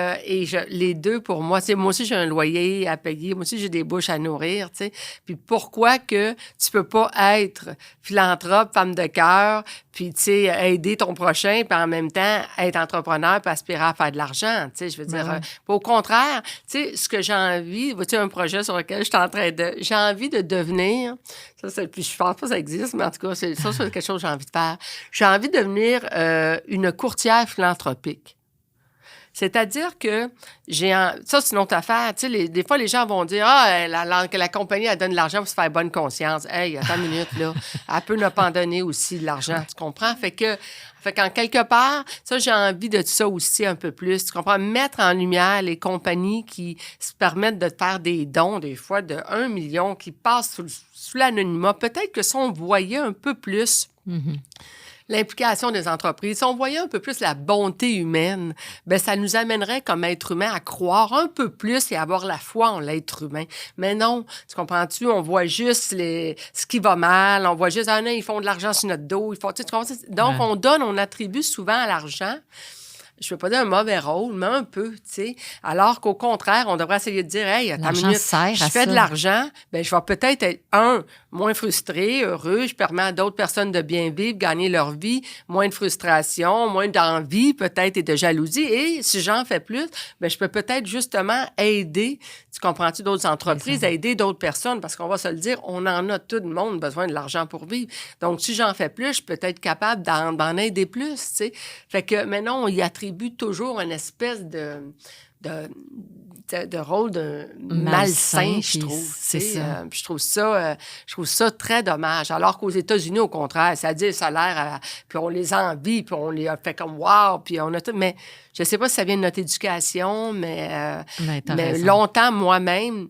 les deux, pour moi, tu sais, moi aussi, j'ai un loyer à payer. Moi aussi, j'ai des bouches à nourrir, tu sais. Puis pourquoi que tu peux pas être philanthrope, femme de cœur, puis, tu sais, aider ton prochain, puis en même temps, être entrepreneur, puis aspirer à faire de l'argent, tu sais. Je veux dire, au contraire, tu sais, ce que j'ai envie, vois-tu, un projet sur lequel je suis en train de... J'ai envie de devenir... Puis je pense pas que ça existe, mais en tout cas, c'est quelque chose que j'ai envie de faire. J'ai envie de devenir une courtière philanthropique. C'est-à-dire que ça, c'est une autre affaire. Tu sais, des fois, les gens vont dire que la compagnie, elle donne de l'argent pour se faire bonne conscience. Hey, attends une minute, là. Elle peut ne pas en donner aussi de l'argent, tu comprends? Fait qu'en quelque part, ça, j'ai envie de ça aussi un peu plus. Tu comprends? Mettre en lumière les compagnies qui se permettent de faire des dons, des fois, de 1 million, qui passent sous l'anonymat. Peut-être que si on voyait un peu plus... l'implication des entreprises, si on voyait un peu plus la bonté humaine, bien, ça nous amènerait comme être humain à croire un peu plus et avoir la foi en l'être humain. Mais non, tu comprends-tu? On voit juste ce qui va mal, on voit juste, non, ils font de l'argent sur notre dos, tu comprends? Donc, on attribue souvent à l'argent je ne veux pas dire un mauvais rôle, mais un peu, tu sais. Alors qu'au contraire, on devrait essayer de dire, hey, attends une minute, je fais de l'argent, bien, je vais peut-être être, moins frustré, heureux, je permets à d'autres personnes de bien vivre, gagner leur vie, moins de frustration, moins d'envie peut-être et de jalousie. Et si j'en fais plus, bien, je peux peut-être justement aider, tu comprends-tu, d'autres entreprises, aider d'autres personnes, parce qu'on va se le dire, on en a tout le monde besoin de l'argent pour vivre. Donc, si j'en fais plus, je peux être capable d'en aider plus, tu sais. Fait que maintenant, on y attribue toujours une espèce de rôle de malsain, je trouve. C'est ça. Je trouve ça très dommage. Alors qu'aux États-Unis, au contraire, ça dit le salaire, puis on les envie, puis on les fait comme wow, puis on a tout. Mais je ne sais pas si ça vient de notre éducation, mais longtemps, moi-même,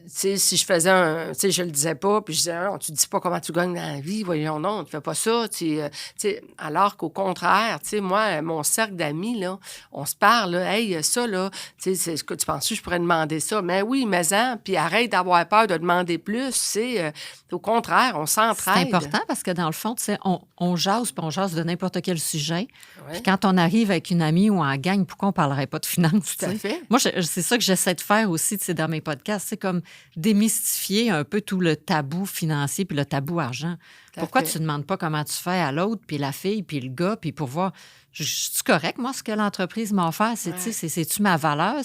tu sais, si je faisais tu sais, je le disais pas, puis je disais, non, tu dis pas comment tu gagnes dans la vie, voyons, non, tu fais pas ça, tu sais, alors qu'au contraire, tu sais, moi, mon cercle d'amis, là, on se parle, là, hey, ça, là, tu sais, tu penses que je pourrais demander ça? Mais oui, mais puis arrête d'avoir peur de demander plus, tu sais, au contraire, on s'entraide. C'est important parce que dans le fond, tu sais, on jase, puis on jase de n'importe quel sujet. Ouais. Puis quand on arrive avec une amie ou en gang, pourquoi on parlerait pas de finances? Tout à fait. Moi, c'est ça que j'essaie de faire aussi, tu sais, dans mes podcasts. C'est comme démystifier un peu tout le tabou financier puis le tabou argent. Pourquoi tu ne demandes pas comment tu fais à l'autre, puis la fille, puis le gars, puis pour voir, c'est correct, moi, ce que l'entreprise m'a offert? C'est-tu ma valeur?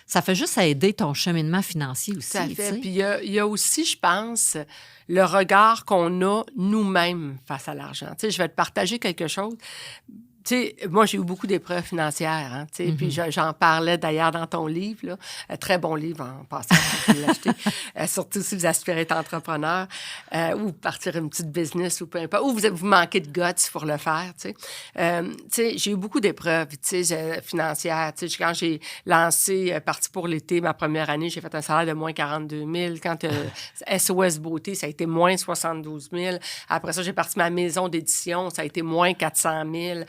Ça fait juste aider ton cheminement financier aussi. Tout à fait. Puis il y a aussi, je pense, le regard qu'on a nous-mêmes face à l'argent. Tu sais, je vais te partager quelque chose. Tu sais, moi, j'ai eu beaucoup d'épreuves financières, hein, tu sais, puis j'en parlais d'ailleurs dans ton livre, là. Très bon livre, en passant, vous pouvez l'acheter. Surtout si vous aspirez à être entrepreneur ou partir une petite business ou peu importe, ou vous manquez de guts pour le faire, tu sais. J'ai eu beaucoup d'épreuves, tu sais, financières. Tu sais, quand j'ai lancé Parti pour l'été, ma première année, j'ai fait un salaire de moins 42 000. Quand SOS Beauté, ça a été moins 72 000. Après ça, j'ai parti ma maison d'édition, ça a été moins 400 000.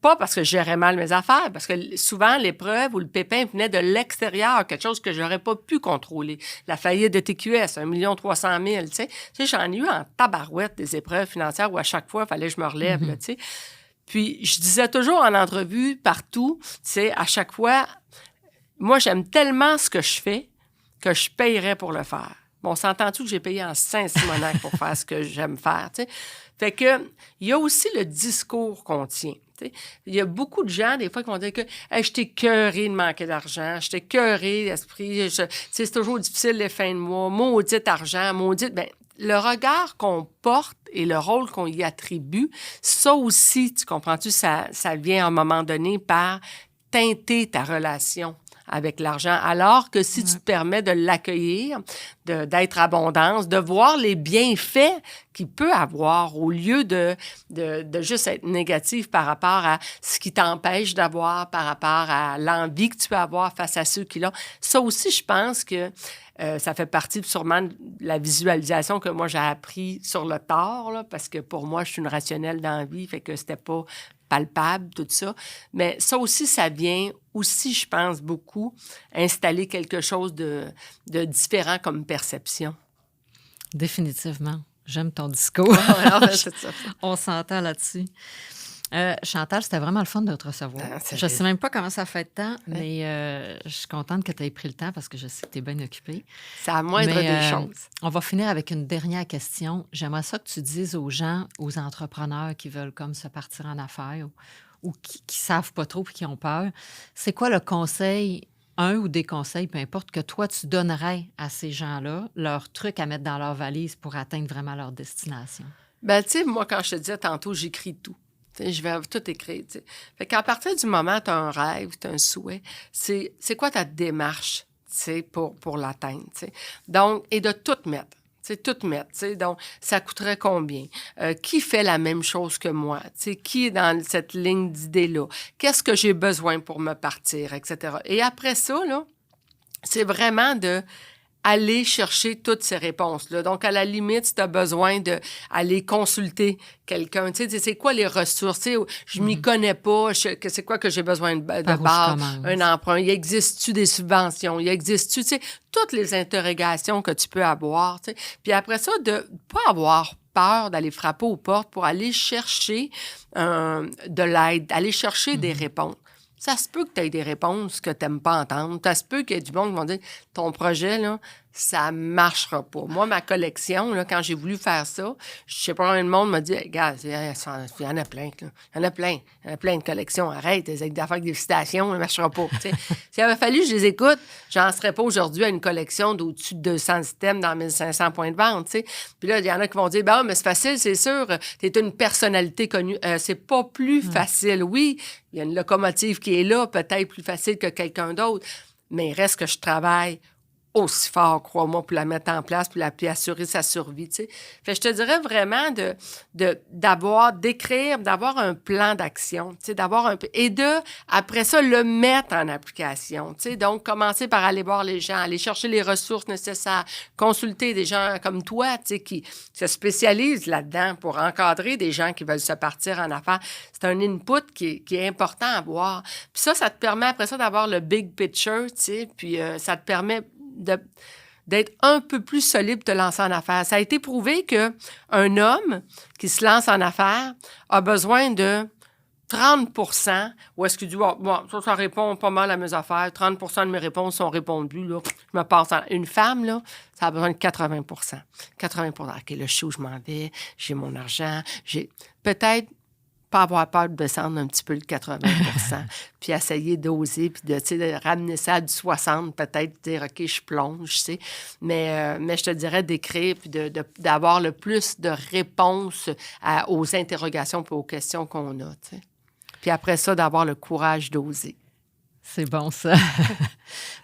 Pas parce que je gérais mal mes affaires, parce que souvent, l'épreuve ou le pépin venait de l'extérieur, quelque chose que je n'aurais pas pu contrôler. La faillite de TQS, 1 300 000, tu sais. J'en ai eu en tabarouette des épreuves financières où à chaque fois, il fallait que je me relève, là, tu sais. Puis, je disais toujours en entrevue, partout, tu sais, à chaque fois, moi, j'aime tellement ce que je fais que je payerais pour le faire. Bon, s'entend-tu que j'ai payé en Saint-Simonac pour faire ce que j'aime faire, tu sais? Fait que, il y a aussi le discours qu'on tient. Il y a beaucoup de gens, des fois, qui vont dire que hey, je t'ai écœuré de manquer d'argent, je t'ai écœuré d'esprit, c'est toujours difficile les fins de mois, maudit argent, maudit... Bien, le regard qu'on porte et le rôle qu'on y attribue, ça aussi, tu comprends-tu, ça vient à un moment donné par teinter ta relation avec l'argent, alors que si tu te permets de l'accueillir, d'être abondance, de voir les bienfaits qu'il peut avoir au lieu de juste être négatif par rapport à ce qui t'empêche d'avoir, par rapport à l'envie que tu peux avoir face à ceux qui l'ont. Ça aussi, je pense que ça fait partie sûrement de la visualisation que moi, j'ai appris sur le tard, là, parce que pour moi, je suis une rationnelle dans la vie, fait que c'était pas palpable, tout ça. Mais ça aussi, ça vient aussi, je pense, beaucoup installer quelque chose de différent comme perception. Définitivement. J'aime ton discours. On s'entend là-dessus. Chantal, c'était vraiment le fun de te recevoir. Je ne sais même pas comment ça fait de temps, mais je suis contente que tu aies pris le temps parce que je sais que tu es bien occupée. C'est à moindre des choses. On va finir avec une dernière question. J'aimerais ça que tu dises aux gens, aux entrepreneurs qui veulent comme se partir en affaires ou qui ne savent pas trop et qui ont peur. C'est quoi le conseil, un ou des conseils, peu importe, que toi, tu donnerais à ces gens-là, leur truc à mettre dans leur valise pour atteindre vraiment leur destination? Bien, tu sais, moi, quand je te disais tantôt, j'écris tout. T'sais, je vais tout écrire. T'sais. Fait qu'à partir du moment où tu as un rêve, tu as un souhait, c'est quoi ta démarche pour l'atteindre? T'sais? Donc, et de tout mettre. Tout mettre. T'sais. Donc, ça coûterait combien? Qui fait la même chose que moi? T'sais, qui est dans cette ligne d'idées-là? Qu'est-ce que j'ai besoin pour me partir, etc. Et après ça, là, c'est vraiment aller chercher toutes ces réponses-là. Donc, à la limite, si tu as besoin d'aller consulter quelqu'un, tu sais, c'est quoi les ressources? Tu sais, je m'y connais pas, c'est quoi que j'ai besoin de base? Un emprunt. Y existe-tu des subventions? Y existe-tu, tu sais, toutes les interrogations que tu peux avoir, tu sais. Puis après ça, de pas avoir peur d'aller frapper aux portes pour aller chercher de l'aide, aller chercher des réponses. Ça se peut que tu aies des réponses que tu n'aimes pas entendre. Ça se peut qu'il y ait du monde qui vont dire « Ton projet, là, ça ne marchera pas. » Moi, ma collection, là, quand j'ai voulu faire ça, je sais pas combien de monde m'a dit hey, « Regarde, il y en a plein. Là. Il y en a plein. Il y en a plein de collections. Arrête, des affaires avec des citations, ça ne marchera pas. » S'il avait fallu que je les écoute, j'en serais pas aujourd'hui à une collection d'au-dessus de 200 items dans 1500 points de vente. T'sais. Puis là, il y en a qui vont dire « Ben, mais c'est facile, c'est sûr. Tu es une personnalité connue. C'est pas plus facile. Oui, il y a une locomotive qui est là, peut-être plus facile que quelqu'un d'autre, mais il reste que je travaille aussi fort, crois-moi, pour la mettre en place, puis assurer sa survie, tu sais. Fait que je te dirais vraiment d'écrire, d'avoir un plan d'action, tu sais, et après ça, le mettre en application, tu sais. Donc, commencer par aller voir les gens, aller chercher les ressources nécessaires, consulter des gens comme toi, tu sais, qui se spécialisent là-dedans pour encadrer des gens qui veulent se partir en affaires. C'est un input qui est important à avoir. Puis ça te permet après ça d'avoir le big picture, tu sais, puis ça te permet d'être un peu plus solide pour te lancer en affaires. Ça a été prouvé qu'un homme qui se lance en affaires a besoin de 30 où est-ce qu'il dit bon, ça répond pas mal à mes affaires, 30 de mes réponses sont répondues, là, je me passe une femme, là, ça a besoin de 80 80 OK, là, je sais où je m'en vais, j'ai mon argent, j'ai peut-être pas avoir peur de descendre un petit peu le 80 puis essayer d'oser, puis de ramener ça à du 60, peut-être dire, OK, je plonge, tu sais. Mais je te dirais d'écrire, puis d'avoir le plus de réponses aux interrogations puis aux questions qu'on a, tu sais. Puis après ça, d'avoir le courage d'oser. C'est bon, ça.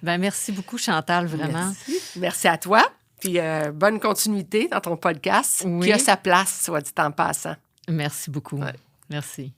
Bien, merci beaucoup, Chantal, vraiment. Merci à toi. Puis bonne continuité dans ton podcast, qui a sa place, soit dit en passant. Merci beaucoup. Ouais. Merci.